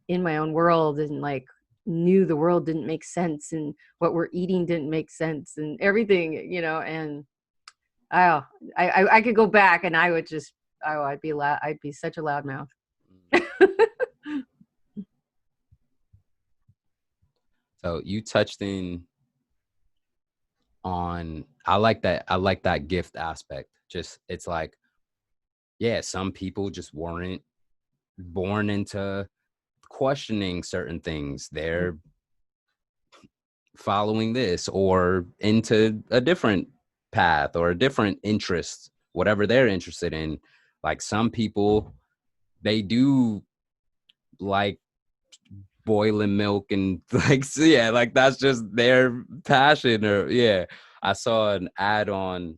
Speaker 1: in my own world, and like knew the world didn't make sense, and what we're eating didn't make sense, and everything, and oh, I could go back, and I would just, I'd be loud. I'd be such a loudmouth.
Speaker 2: So you touched on, I like that gift aspect. Just, it's like, yeah, some people just weren't born into questioning certain things. They're following this or into a different path or a different interest, whatever they're interested in. Like some people, they do like boiling milk and like, so yeah, like that's just their passion. Or yeah, I saw an ad on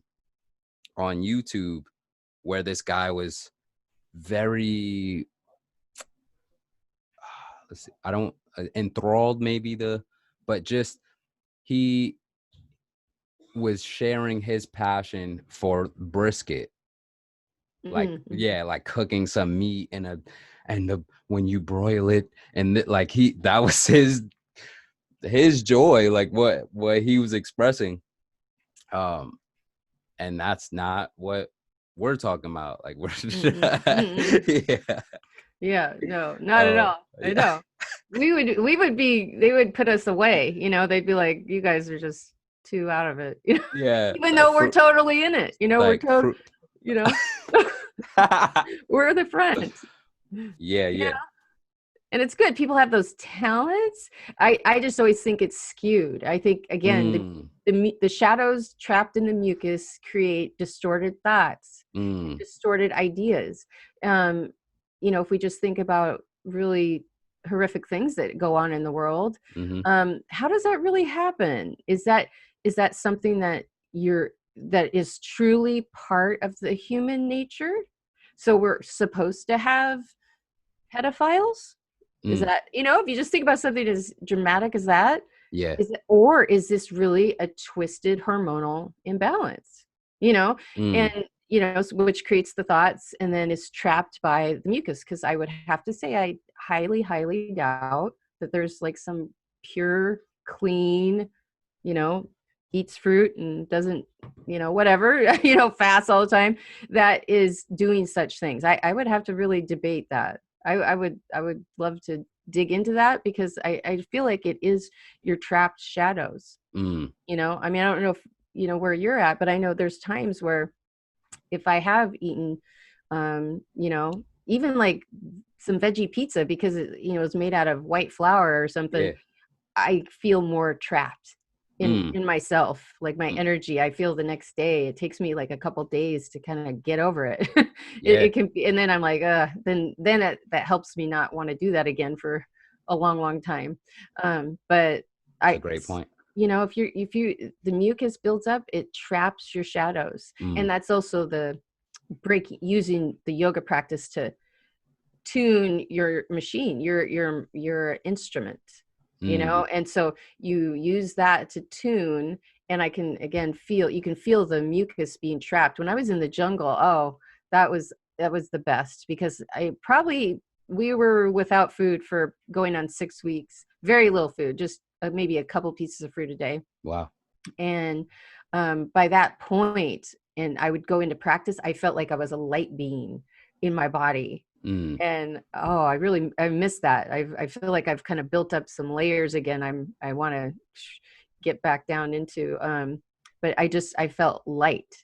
Speaker 2: YouTube where this guy was very let's see, I don't enthralled, maybe but just he was sharing his passion for brisket, like,
Speaker 1: Mm-hmm.
Speaker 2: yeah, like cooking some meat and when you broil it, and like that was his joy, like what he was expressing. um and that's not what we're talking about. Like we're
Speaker 1: Mm-mm.
Speaker 2: yeah.
Speaker 1: Yeah, no, not at all. I
Speaker 2: Yeah.
Speaker 1: know. They would put us away, they'd be like, you guys are just too out of it.
Speaker 2: Yeah,
Speaker 1: Even
Speaker 2: like
Speaker 1: though we're
Speaker 2: fruit,
Speaker 1: totally in it, we're
Speaker 2: like
Speaker 1: total,
Speaker 2: fruit.
Speaker 1: you know, we're the front.
Speaker 2: Yeah,
Speaker 1: Yeah.
Speaker 2: yeah.
Speaker 1: And it's good. People have those talents. I just always think it's skewed. I think, again,
Speaker 2: Mm.
Speaker 1: the shadows trapped in the mucus create distorted thoughts,
Speaker 2: Mm.
Speaker 1: distorted ideas. Um, if we just think about really horrific things that go on in the world,
Speaker 2: Mm-hmm.
Speaker 1: how does that really happen? Is that something that is truly part of the human nature? So we're supposed to have pedophiles? Is
Speaker 2: Mm.
Speaker 1: that, if you just think about something as dramatic as that,
Speaker 2: Yeah.
Speaker 1: Or is this really a twisted hormonal imbalance? You know,
Speaker 2: Mm.
Speaker 1: and which creates the thoughts and then is trapped by the mucus. Because I would have to say, I highly, highly doubt that there's like some pure, clean, you know, eats fruit and doesn't, whatever, fasts all the time, that is doing such things. I would have to really debate that. I would love to dig into that, because I feel like it is your trapped shadows.
Speaker 2: Mm.
Speaker 1: I mean, I don't know if where you're at, but I know there's times where if I have eaten, even like some veggie pizza, because it's made out of white flour or something,
Speaker 2: Yeah.
Speaker 1: I feel more trapped in
Speaker 2: Mm.
Speaker 1: myself, like my
Speaker 2: Mm.
Speaker 1: energy. I feel the next day. It takes me like a couple days to kind of get over it.
Speaker 2: Yeah.
Speaker 1: It can be, and then I'm like, that helps me not want to do that again for a long, long time. But
Speaker 2: That's a great point.
Speaker 1: if the mucus builds up, it traps your shadows, and
Speaker 2: Mm.
Speaker 1: that's also the using the yoga practice to tune your machine, your instrument,
Speaker 2: Mm.
Speaker 1: and so you use that to tune. And I can again you can feel the mucus being trapped. When I was in the jungle, oh, that was the best, because we were without food for going on 6 weeks, very little food, just maybe a couple pieces of fruit a day.
Speaker 2: Wow.
Speaker 1: And by that point, and I would go into practice, I felt like I was a light being in my body.
Speaker 2: Mm.
Speaker 1: And I miss that. I feel like I've kind of built up some layers again. I want to get back down into, but I felt light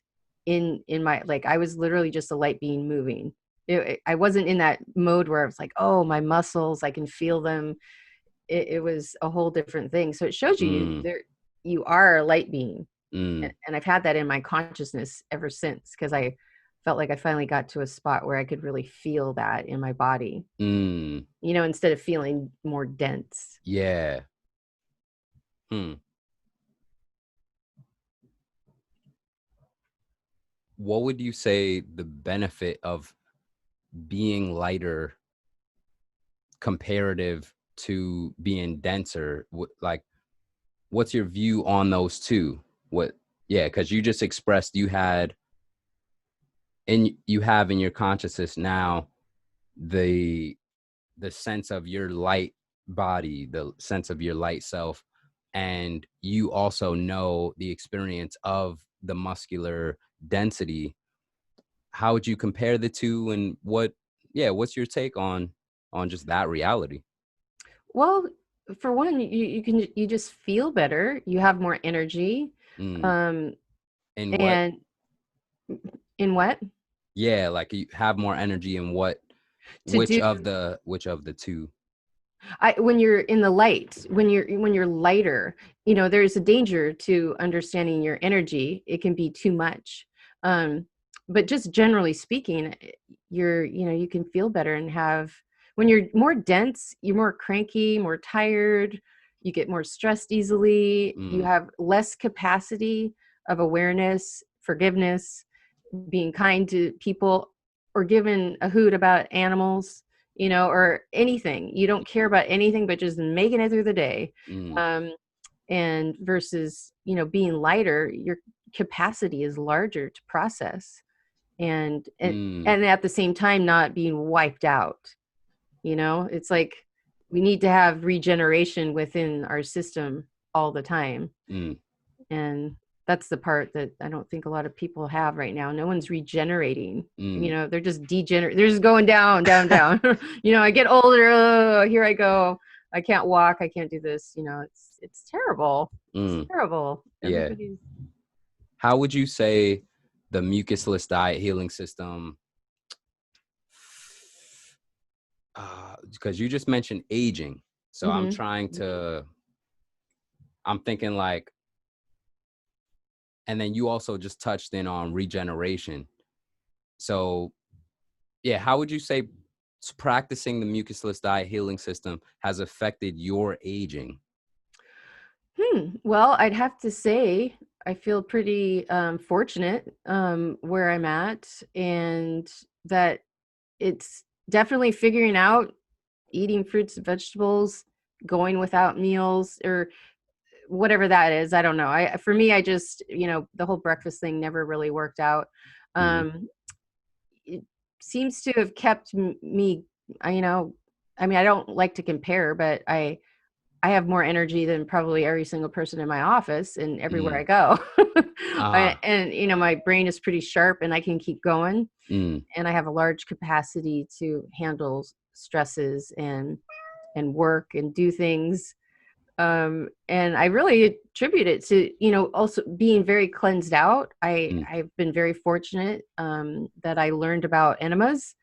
Speaker 1: in my, like, I was literally just a light being moving. I wasn't in that mode where I was like, oh, my muscles, I can feel them. It was a whole different thing. So it shows
Speaker 2: Mm.
Speaker 1: you are a light being.
Speaker 2: Mm.
Speaker 1: And I've had that in my consciousness ever since, because I felt like I finally got to a spot where I could really feel that in my body,
Speaker 2: Mm.
Speaker 1: instead of feeling more dense.
Speaker 2: Yeah. Hmm. What would you say the benefit of being lighter comparative to being denser? Like, what's your view on those two? Yeah, because you just expressed you have in your consciousness now the sense of your light body, the sense of your light self, and you also know the experience of the muscular density. How would you compare the two, and what's your take on just that reality?
Speaker 1: Well, for one, you just feel better. You have more energy.
Speaker 2: Mm.
Speaker 1: Um,
Speaker 2: And what?
Speaker 1: and in what?
Speaker 2: Yeah, like you have more energy in what?
Speaker 1: To
Speaker 2: Which
Speaker 1: do
Speaker 2: of the two?
Speaker 1: when you're in the light, when you're lighter, there's a danger to understanding your energy. It can be too much. um but just generally speaking, you can feel better and have, when you're more dense, you're more cranky, more tired, you get more stressed easily, you
Speaker 2: Mm.
Speaker 1: have less capacity of awareness, forgiveness, being kind to people, or giving a hoot about animals, or anything. You don't care about anything but just making it through the day.
Speaker 2: Mm.
Speaker 1: Um, and versus, being lighter, your capacity is larger to process, and, and,
Speaker 2: Mm.
Speaker 1: and at the same time, not being wiped out. It's like we need to have regeneration within our system all the time.
Speaker 2: Mm.
Speaker 1: And that's the part that I don't think a lot of people have right now. No one's regenerating.
Speaker 2: Mm.
Speaker 1: They're just degenerate. They're just going down, down, down. I get older. Oh, here I go. I can't walk. I can't do this. It's terrible. It's
Speaker 2: Mm.
Speaker 1: terrible.
Speaker 2: Yeah.
Speaker 1: Everybody's.
Speaker 2: How would you say the mucusless diet healing system, because you just mentioned aging, so
Speaker 1: Mm-hmm.
Speaker 2: I'm thinking like, and then you also just touched in on regeneration. So yeah, how would you say practicing the mucusless diet healing system has affected your aging?
Speaker 1: Well, I'd have to say I feel pretty fortunate where I'm at, and that it's definitely figuring out eating fruits and vegetables, going without meals, or whatever that is. I don't know. For me, I just, the whole breakfast thing never really worked out. It seems to have kept me, I mean, I don't like to compare, but I have more energy than probably every single person in my office and everywhere I go. And, my brain is pretty sharp and I can keep going. And I have a large capacity to handle stresses and work and do things. And I really attribute it to, also being very cleansed out. I've been very fortunate that I learned about enemas.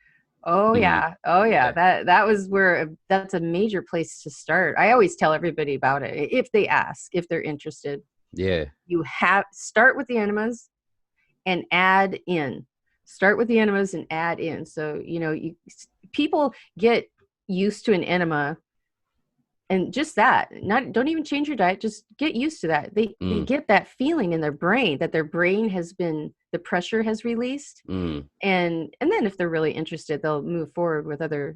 Speaker 1: Oh yeah. That was that's a major place to start. I always tell everybody about it if they ask, if they're interested.
Speaker 2: Yeah.
Speaker 1: You start with the enemas and add in. Start with the enemas and add in. So, people get used to an enema. And just that, don't even change your diet. Just get used to that. They get that feeling in their brain that their brain the pressure has released. And then if they're really interested, they'll move forward with other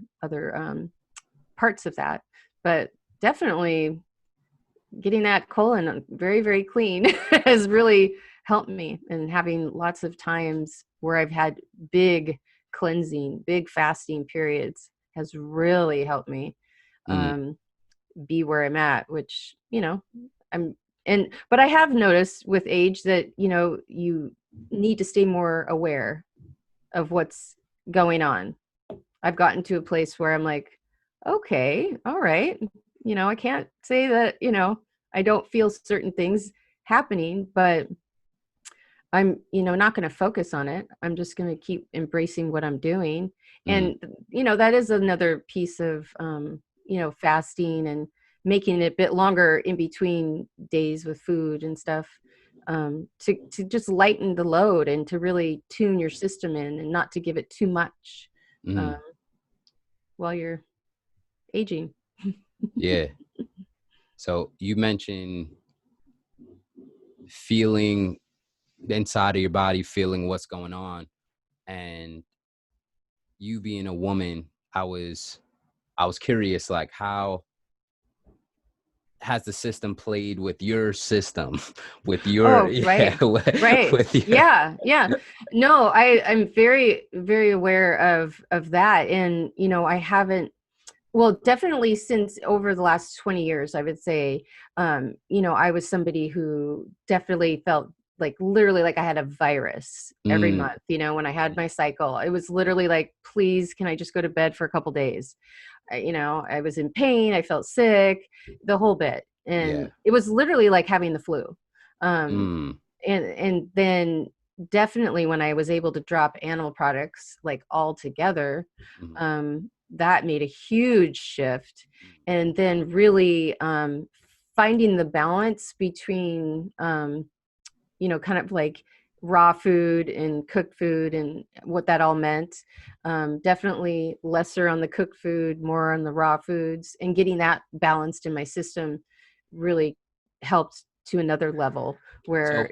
Speaker 1: parts of that. But definitely getting that colon very, very clean has really helped me. And having lots of times where I've had big cleansing, big fasting periods has really helped me. Be where I'm at, which, but I have noticed with age that, you need to stay more aware of what's going on. I've gotten to a place where I'm like, okay, all right. I can't say that, I don't feel certain things happening, but I'm, not going to focus on it. I'm just going to keep embracing what I'm doing. And, that is another piece of, fasting and making it a bit longer in between days with food and stuff, to just lighten the load and to really tune your system in and not to give it too much while you're aging.
Speaker 2: Yeah. So you mentioned feeling inside of your body, feeling what's going on, and you being a woman, I was curious, like, how has the system played with your system, with your
Speaker 1: right.
Speaker 2: with your...
Speaker 1: Yeah. No, I'm very, very aware of that. And I haven't, well, definitely since over the last 20 years, I would say, I was somebody who definitely felt like literally like I had a virus every month. When I had my cycle, it was literally like, please, can I just go to bed for a couple days? I was in pain. I felt sick, the whole bit. And it was literally like having the flu. And then definitely when I was able to drop animal products like altogether, that made a huge shift. And then really finding the balance between, kind of like raw food and cooked food and what that all meant. Definitely lesser on the cooked food, more on the raw foods, and getting that balanced in my system really helped to another level where...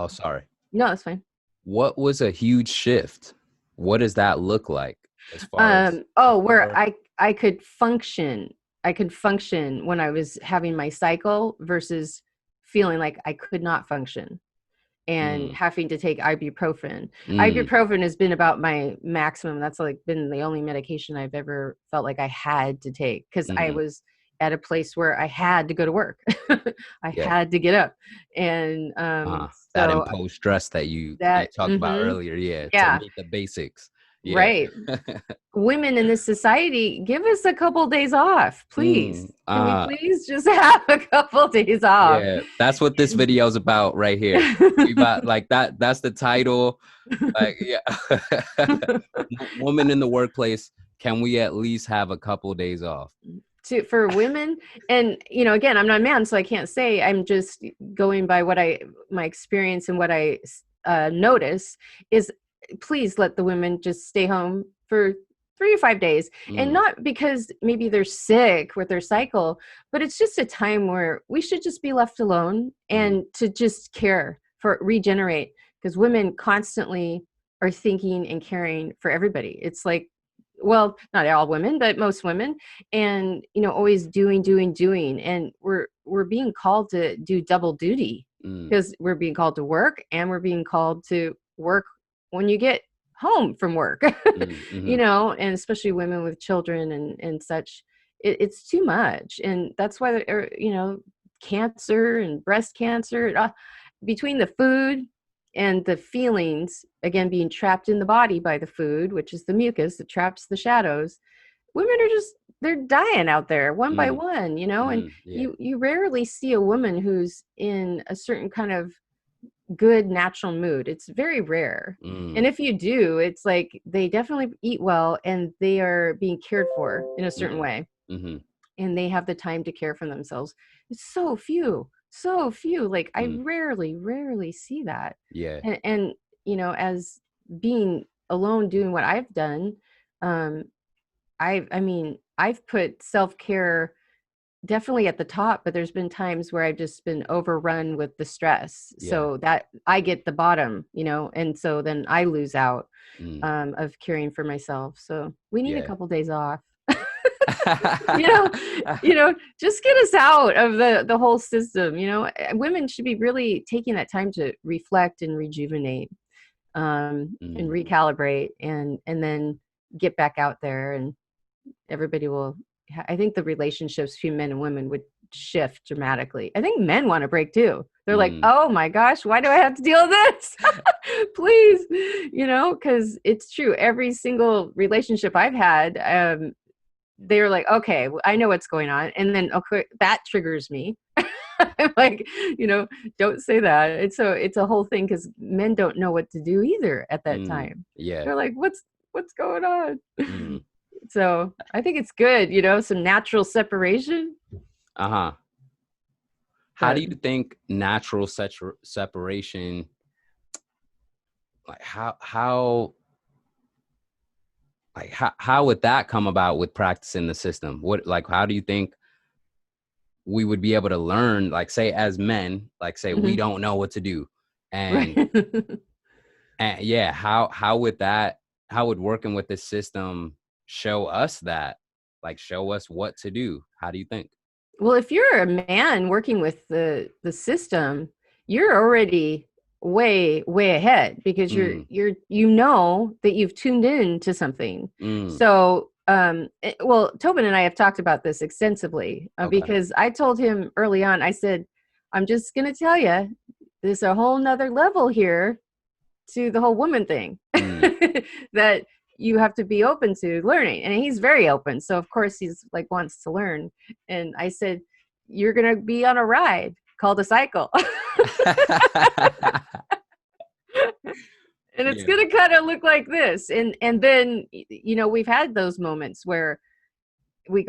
Speaker 2: sorry.
Speaker 1: No, that's fine.
Speaker 2: What was a huge shift? What does that look like as far as...
Speaker 1: where I could function. I could function when I was having my cycle versus feeling like I could not function and having to take ibuprofen. Ibuprofen has been about my maximum. That's like been the only medication I've ever felt like I had to take, because I was at a place where I had to go to work. I had to get up. And
Speaker 2: that imposed stress that you talked about earlier. To meet the basics.
Speaker 1: Right. Women in this society, give us a couple days off, please. Can we please just have a couple days off?
Speaker 2: Yeah, that's what this video is about right here. We about, like, that's the title. Like, woman in the workplace, can we at least have a couple days off?
Speaker 1: For women, and again, I'm not a man, so I can't say. I'm just going by what my experience and what I notice is, please let the women just stay home for 3 or 5 days. And not because maybe they're sick with their cycle, but it's just a time where we should just be left alone and to just care, for regenerate, because women constantly are thinking and caring for everybody. It's like well, not all women, but most women, and, always doing. And we're being called to do double duty because we're being called to work and we're being called to work when you get home from work, and especially women with children and such. It's too much. And that's why, cancer and breast cancer, between the food and the feelings, again, being trapped in the body by the food, which is the mucus that traps the shadows, women are they're dying out there one by one, and you rarely see a woman who's in a certain kind of good natural mood. It's very rare. And if you do, it's like they definitely eat well and they are being cared for in a certain way. And they have the time to care for themselves. It's so few. Like I rarely see that.
Speaker 2: Yeah.
Speaker 1: And as being alone doing what I've done, I've put self-care definitely at the top, but there's been times where I've just been overrun with the stress, so that I get the bottom, and so then I lose out of caring for myself. So we need a couple days off. Just get us out of the whole system. Women should be really taking that time to reflect and rejuvenate, and recalibrate, and then get back out there, and everybody will. I think the relationships between men and women would shift dramatically. I think men want a break too. They're like, oh my gosh, why do I have to deal with this? Please, because it's true. Every single relationship I've had, they were like, okay, I know what's going on. And then, okay, that triggers me. I'm like, don't say that. It's a whole thing, because men don't know what to do either at that time.
Speaker 2: Yeah.
Speaker 1: They're like, what's going on? So I think it's good, some natural separation.
Speaker 2: How do you think natural separation, like how would that come about with practicing the system? How do you think we would be able to learn, like, say, as men, like, say, we don't know what to do, and how would working with this system show us that, like, show us what to do? How do you think?
Speaker 1: Well, if you're a man working with the system, you're already way ahead, because you're that you've tuned in to something. So well, Tobin and I have talked about this extensively, because I told him early on, I said, I'm just going to tell you, there's a whole nother level here to the whole woman thing that you have to be open to learning. And he's very open. So of course he's like, wants to learn. And I said, you're going to be on a ride called a cycle. And it's going to kind of look like this. And then, we've had those moments where we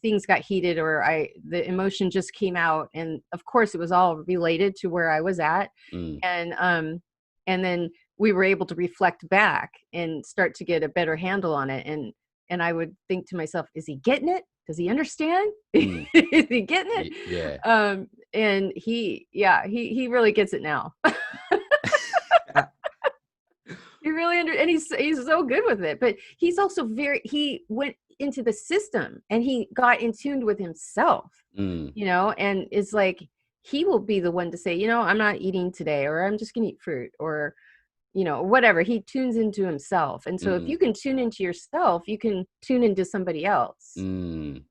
Speaker 1: things got heated, or the emotion just came out. And of course it was all related to where I was at. And then we were able to reflect back and start to get a better handle on it. And I would think to myself, is he getting it? Does he understand? Is he getting it?
Speaker 2: Yeah.
Speaker 1: And he really gets it now. He really and he's so good with it. But he's also he went into the system and he got in tune with himself, and it's like, he will be the one to say, I'm not eating today, or I'm just gonna eat fruit, or whatever. He tunes into himself. And so if you can tune into yourself, you can tune into somebody else. If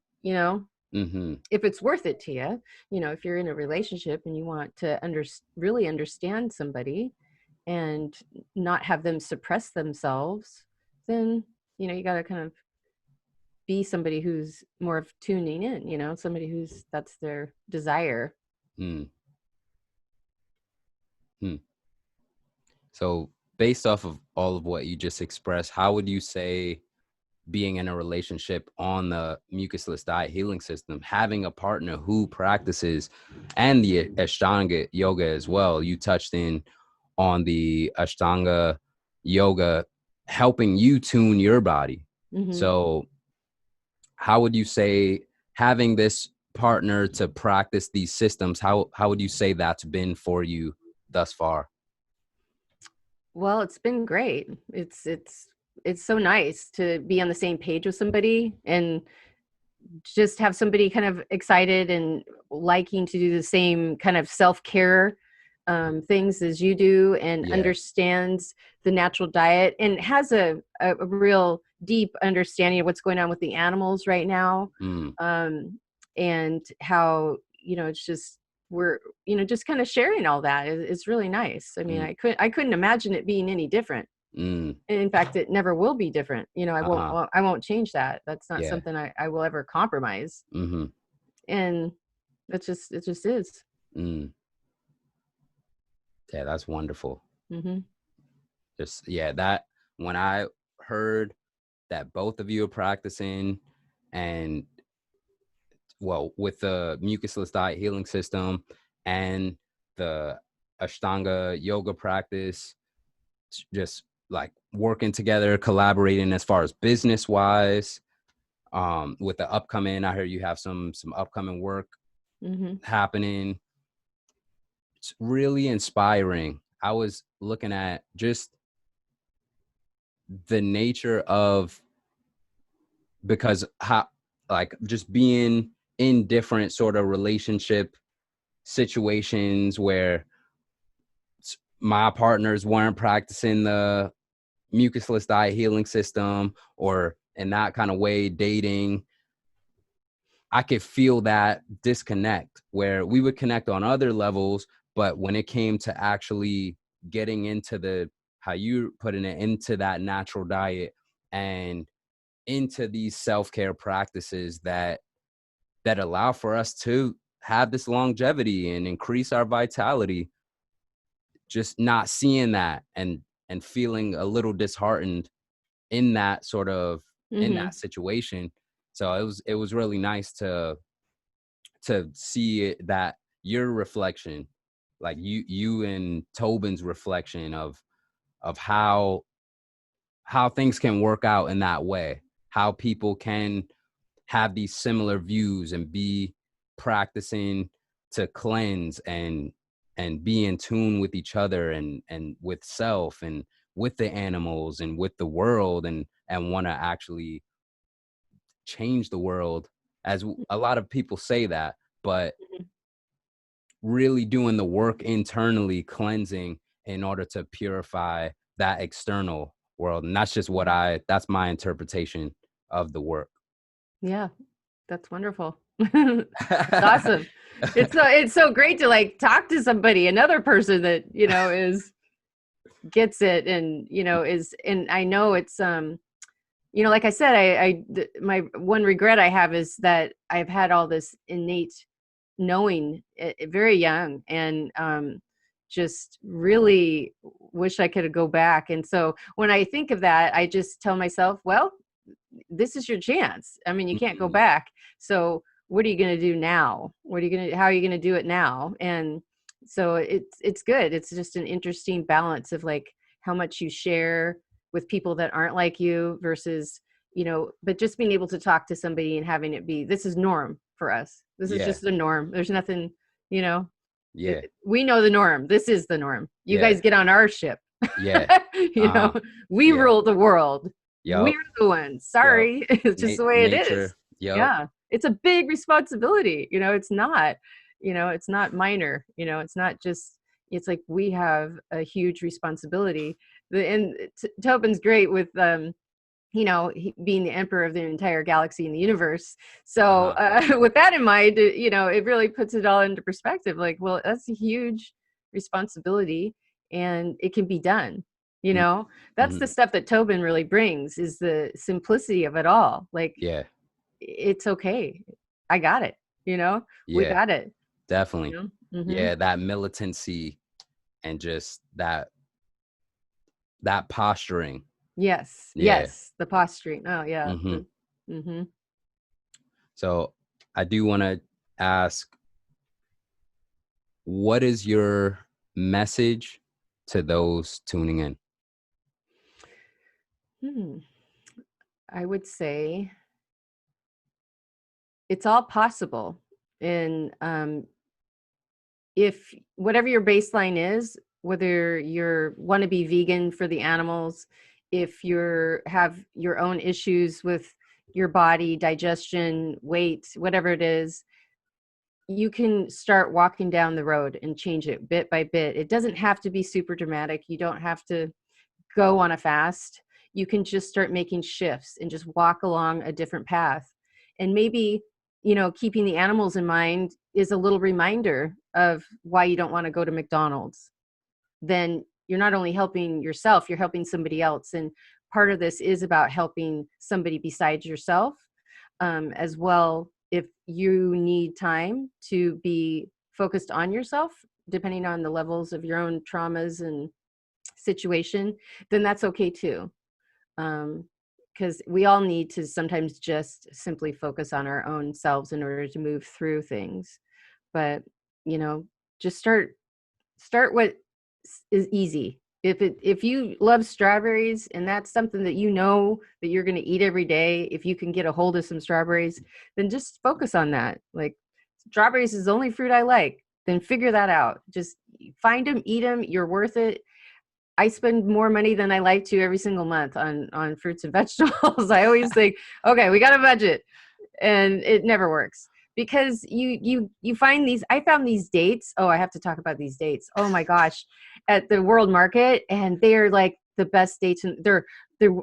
Speaker 1: it's worth it to you, if you're in a relationship and you want to really understand somebody and not have them suppress themselves, then you got to kind of be somebody who's more of tuning in, somebody that's their desire.
Speaker 2: So based off of all of what you just expressed, how would you say being in a relationship on the Mucusless Diet Healing System, having a partner who practices, and the Ashtanga yoga as well, you touched on the Ashtanga yoga helping you tune your body. So how would you say having this partner to practice these systems, how would you say that's been for you thus far?
Speaker 1: Well, it's been great. It's it's so nice to be on the same page with somebody and just have somebody kind of excited and liking to do the same kind of self-care things as you do, and understands the natural diet and has a real deep understanding of what's going on with the animals right now. And how, it's just, we're, just kind of sharing all that. It's really nice. I mean, I couldn't imagine it being any different. In fact, it never will be different. I won't change that. That's not something I will ever compromise. And it just is.
Speaker 2: Yeah, that's wonderful. Just, that when I heard that both of you are practicing, and well, with the Mucusless Diet Healing System and the Ashtanga yoga practice, just like working together, collaborating as far as business wise, with the upcoming, I heard you have some upcoming work happening. It's really inspiring. I was looking at just the nature of, because how, like, just being in different sort of relationship situations where my partners weren't practicing the Mucusless Diet Healing System, or in that kind of way dating, I could feel that disconnect where we would connect on other levels, but when it came to actually getting into the, how you putting it, into that natural diet and into these self-care practices that allow for us to have this longevity and increase our vitality, just not seeing that and feeling a little disheartened in that sort of in that situation. So it was really nice to see it, that your reflection, like you and Tobin's reflection of how things can work out in that way, how people can have these similar views and be practicing to cleanse and be in tune with each other and with self and with the animals and with the world, and want to actually change the world, as a lot of people say that, but really doing the work internally, cleansing in order to purify that external world. And that's just that's my interpretation of the work.
Speaker 1: Yeah, that's wonderful. That's awesome. It's so great to like talk to somebody, another person that, gets it, and, and I know it's, like I said, my one regret I have is that I've had all this innate knowing very young, and just really wish I could go back. And so when I think of that, I just tell myself, well, this is your chance. I mean, you can't go back. So what are you going to do now? How are you going to do it now? And so it's good. It's just an interesting balance of like how much you share with people that aren't like you versus, but just being able to talk to somebody and having it be, this is norm for us. This is just the norm. There's nothing, we know the norm. This is the norm. You guys get on our ship. We rule the world. We're the ones. Sorry. It's just the way it is. Yeah. It's a big responsibility. It's not, it's not minor, it's not just, it's like we have a huge responsibility. And Tobin's great with, being the emperor of the entire galaxy and the universe. So with that in mind, it really puts it all into perspective. Like, well, that's a huge responsibility and it can be done. That's the stuff that Tobin really brings, is the simplicity of it all. Like, it's okay. I got it. We got it.
Speaker 2: Definitely. Yeah. That militancy and just that posturing.
Speaker 1: Yes. Yes. The posturing. Oh yeah.
Speaker 2: So I do want to ask, what is your message to those tuning in?
Speaker 1: I would say it's all possible. And if whatever your baseline is, whether you want to be vegan for the animals, if you have your own issues with your body, digestion, weight, whatever it is, you can start walking down the road and change it bit by bit. It doesn't have to be super dramatic. You don't have to go on a fast. You can just start making shifts and just walk along a different path. And maybe, keeping the animals in mind is a little reminder of why you don't want to go to McDonald's. Then you're not only helping yourself, you're helping somebody else. And part of this is about helping somebody besides yourself, as well. If you need time to be focused on yourself, depending on the levels of your own traumas and situation, then that's okay too. Because we all need to sometimes just simply focus on our own selves in order to move through things. But, just start what is easy. If you love strawberries and that's something that that you're going to eat every day, if you can get a hold of some strawberries, then just focus on that. Like, strawberries is the only fruit I like. Then figure that out. Just find them, eat them. You're worth it. I spend more money than I like to every single month on fruits and vegetables. I always think, okay, we got a budget, and it never works. Because you find these, I found these dates. Oh, I have to talk about these dates. Oh my gosh, at the World Market, and they are like the best dates, and they're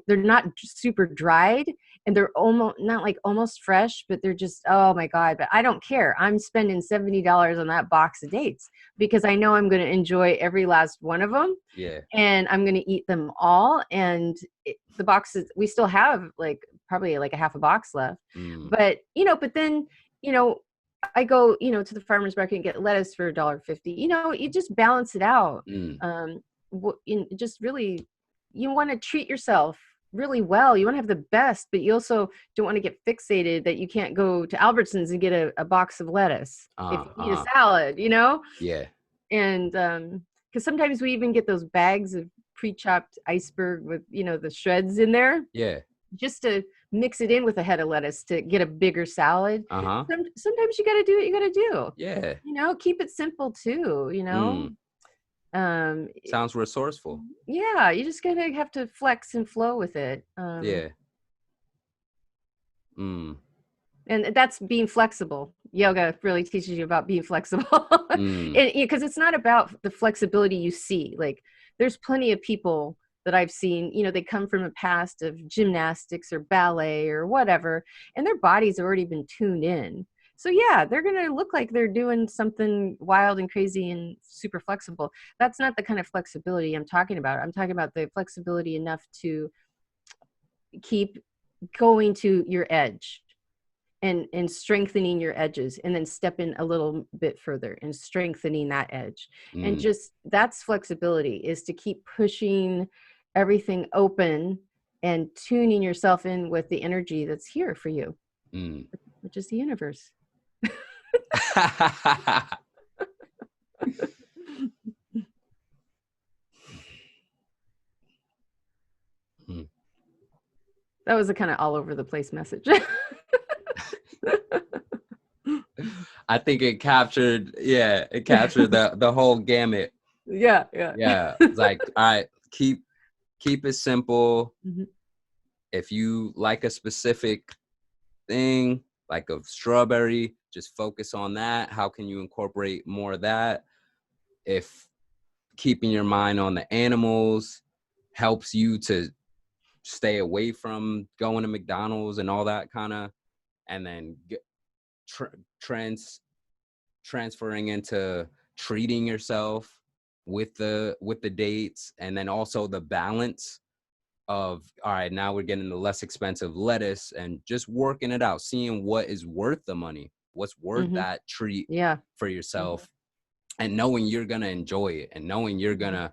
Speaker 1: not super dried, and they're almost fresh, but they're just, oh my God. But I don't care. I'm spending $70 on that box of dates because I know I'm going to enjoy every last one of them.
Speaker 2: Yeah.
Speaker 1: And I'm going to eat them all. And the boxes, we still have probably like a half a box left. But then I go, to the farmer's market and get lettuce for $1.50. You just balance it out. Just really, you want to treat yourself really well. You want to have the best, but you also don't want to get fixated that you can't go to Albertsons and get a box of lettuce if you eat a salad,
Speaker 2: Yeah.
Speaker 1: And because sometimes we even get those bags of pre-chopped iceberg with, the shreds in there.
Speaker 2: Yeah.
Speaker 1: Just to mix it in with a head of lettuce to get a bigger salad. Sometimes you got to do what you got to do.
Speaker 2: Yeah.
Speaker 1: Keep it simple too,
Speaker 2: Sounds resourceful.
Speaker 1: Yeah. You just gotta have to flex and flow with it.
Speaker 2: Yeah.
Speaker 1: And that's being flexible. Yoga really teaches you about being flexible. Because it's not about the flexibility you see. Like, there's plenty of people that I've seen, they come from a past of gymnastics or ballet or whatever, and their bodies have already been tuned in. So yeah, they're going to look like they're doing something wild and crazy and super flexible. That's not the kind of flexibility I'm talking about. I'm talking about the flexibility enough to keep going to your edge and strengthening your edges, and then step in a little bit further and strengthening that edge. And just, that's flexibility, is to keep pushing everything open and tuning yourself in with the energy that's here for you, which is the universe. That was a kind of all over the place message.
Speaker 2: I think it captured the whole gamut.
Speaker 1: Yeah.
Speaker 2: It's like, all right, keep it simple. If you like a specific thing, like a strawberry, just focus on that. How can you incorporate more of that? If keeping your mind on the animals helps you to stay away from going to McDonald's and all that kind of, and then transferring into treating yourself with the dates, and then also the balance of, all right, now we're getting the less expensive lettuce, and just working it out, seeing what is worth the money, what's worth that treat for yourself, and knowing you're gonna enjoy it, and knowing you're gonna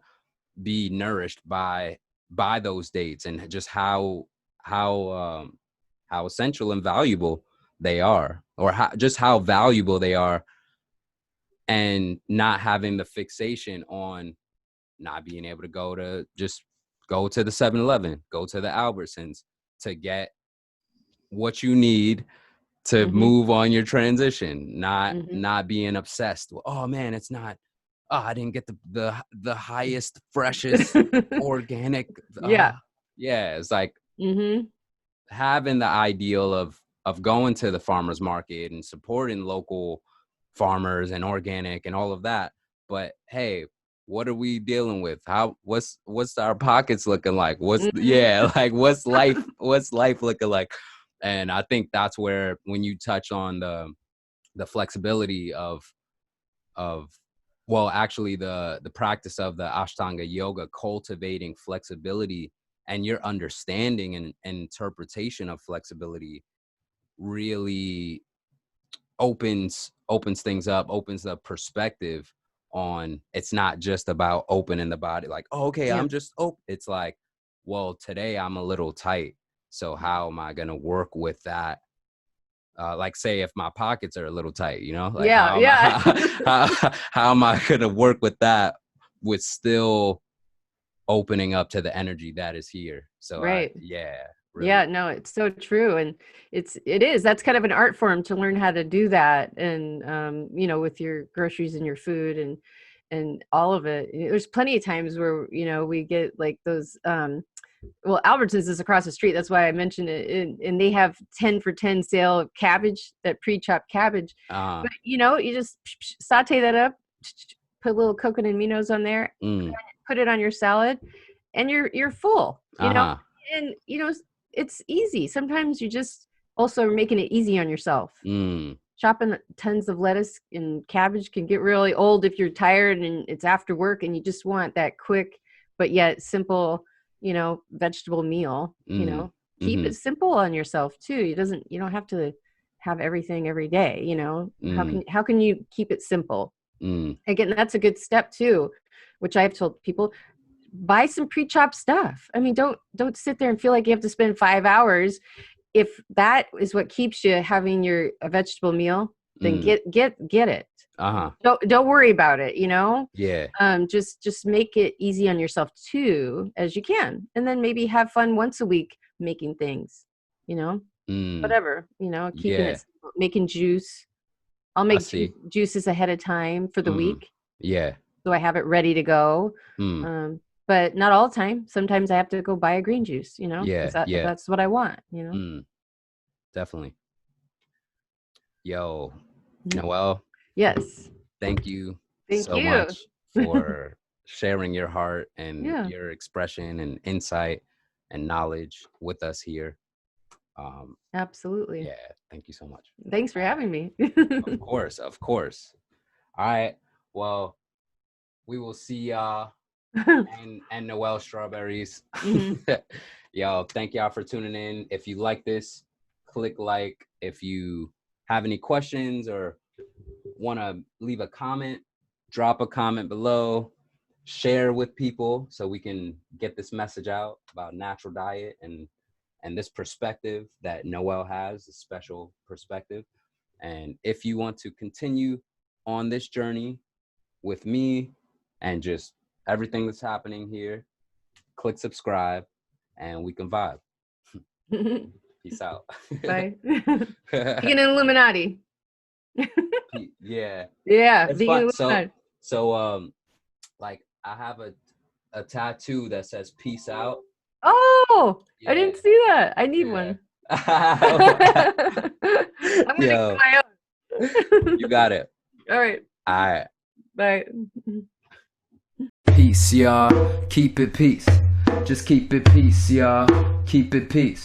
Speaker 2: be nourished by those dates, and just how essential and valuable they are, or how valuable they are, and not having the fixation on not being able to go to the 7-Eleven, go to the Albertsons to get what you need to move on your transition, not being obsessed with, oh man, it's not, I didn't get the highest, freshest organic. Yeah, it's like
Speaker 1: Mm-hmm.
Speaker 2: having the ideal of going to the farmer's market and supporting local farmers and organic and all of that. But hey, what are we dealing with? What's our pockets looking like?
Speaker 1: Mm-hmm.
Speaker 2: Like what's life looking like? And I think that's where, when you touch on the flexibility of well, actually the practice of the Ashtanga yoga, cultivating flexibility and your understanding and interpretation of flexibility really opens things up, opens the perspective on, it's not just about opening the body like, oh, okay,
Speaker 1: Yeah.
Speaker 2: I'm just open. It's like, well, today I'm a little tight, so how am I going to work with that? Like, say if my pockets are a little tight, like
Speaker 1: Yeah.
Speaker 2: how am I
Speaker 1: Yeah.
Speaker 2: how am I going to work with that with still opening up to the energy that is here? So
Speaker 1: Right.
Speaker 2: yeah,
Speaker 1: Yeah,
Speaker 2: really.
Speaker 1: no, it's so true. And that's kind of an art form to learn how to do that. And, with your groceries and your food and all of it. There's plenty of times where, we get like those, well, Albertsons is across the street. That's why I mentioned it. And they have 10 for 10 sale of cabbage, that pre-chopped cabbage.
Speaker 2: uh
Speaker 1: But, you just saute that up, put a little coconut aminos on there,
Speaker 2: mm,
Speaker 1: put it on your salad, and you're full,
Speaker 2: uh-huh
Speaker 1: and it's easy. Sometimes you just also are making it easy on yourself.
Speaker 2: mm,
Speaker 1: Chopping tons of lettuce and cabbage can get really old if you're tired and it's after work and you just want that quick but yet simple, vegetable meal.
Speaker 2: mm,
Speaker 1: Keep
Speaker 2: mm-hmm,
Speaker 1: it simple on yourself too. You don't have to have everything every day.
Speaker 2: mm,
Speaker 1: How can you keep it simple?
Speaker 2: mm,
Speaker 1: Again, that's a good step too, which I've told people. Buy some pre-chopped stuff. I mean, don't sit there and feel like you have to spend 5 hours. If that is what keeps you having a vegetable meal, then
Speaker 2: mm,
Speaker 1: get it.
Speaker 2: uh-huh
Speaker 1: Don't worry about it.
Speaker 2: yeah,
Speaker 1: Just make it easy on yourself too as you can, and then maybe have fun once a week making things. You know,
Speaker 2: mm,
Speaker 1: whatever. Keeping
Speaker 2: yeah,
Speaker 1: it simple. Making juice. I'll
Speaker 2: I
Speaker 1: make
Speaker 2: see.
Speaker 1: juices ahead of time for the
Speaker 2: Mm,
Speaker 1: week,
Speaker 2: yeah,
Speaker 1: so I have it ready to go.
Speaker 2: mm,
Speaker 1: But not all the time. Sometimes I have to go buy a green juice,
Speaker 2: yeah,
Speaker 1: if
Speaker 2: yeah,
Speaker 1: that's what I want,
Speaker 2: mm, definitely. Yo,
Speaker 1: Mhm.
Speaker 2: Noel,
Speaker 1: Yes.
Speaker 2: thank you
Speaker 1: Thank
Speaker 2: so
Speaker 1: you.
Speaker 2: much for sharing your heart and
Speaker 1: Yeah,
Speaker 2: your expression and insight and knowledge with us here.
Speaker 1: absolutely.
Speaker 2: Yeah, thank you so much.
Speaker 1: Thanks for
Speaker 2: All right.
Speaker 1: having me.
Speaker 2: Of course, of course. All right. Well, we will see y'all and Noel strawberries.
Speaker 1: Mhm.
Speaker 2: Yo, thank y'all for tuning in. If you like this, click like. If you have any questions or want to leave a comment, drop a comment below. Share with people so we can get this message out about natural diet and this perspective that Noel has, a special perspective. And if you want to continue on this journey with me and just everything that's happening here, click subscribe and we can vibe. Peace out.
Speaker 1: Bye. Vegan Illuminati.
Speaker 2: Yeah,
Speaker 1: Yeah,
Speaker 2: it's
Speaker 1: vegan
Speaker 2: fun. So,
Speaker 1: Illuminati.
Speaker 2: like I have a tattoo that says peace out.
Speaker 1: Oh, I
Speaker 2: Yeah,
Speaker 1: didn't see that. I need
Speaker 2: yeah.
Speaker 1: one. I'm gonna get
Speaker 2: Yo,
Speaker 1: my
Speaker 2: you
Speaker 1: own.
Speaker 2: got it.
Speaker 1: All right.
Speaker 2: All right.
Speaker 1: Bye.
Speaker 2: Peace, y'all. Keep it peace. Just keep it peace, y'all. Keep it peace.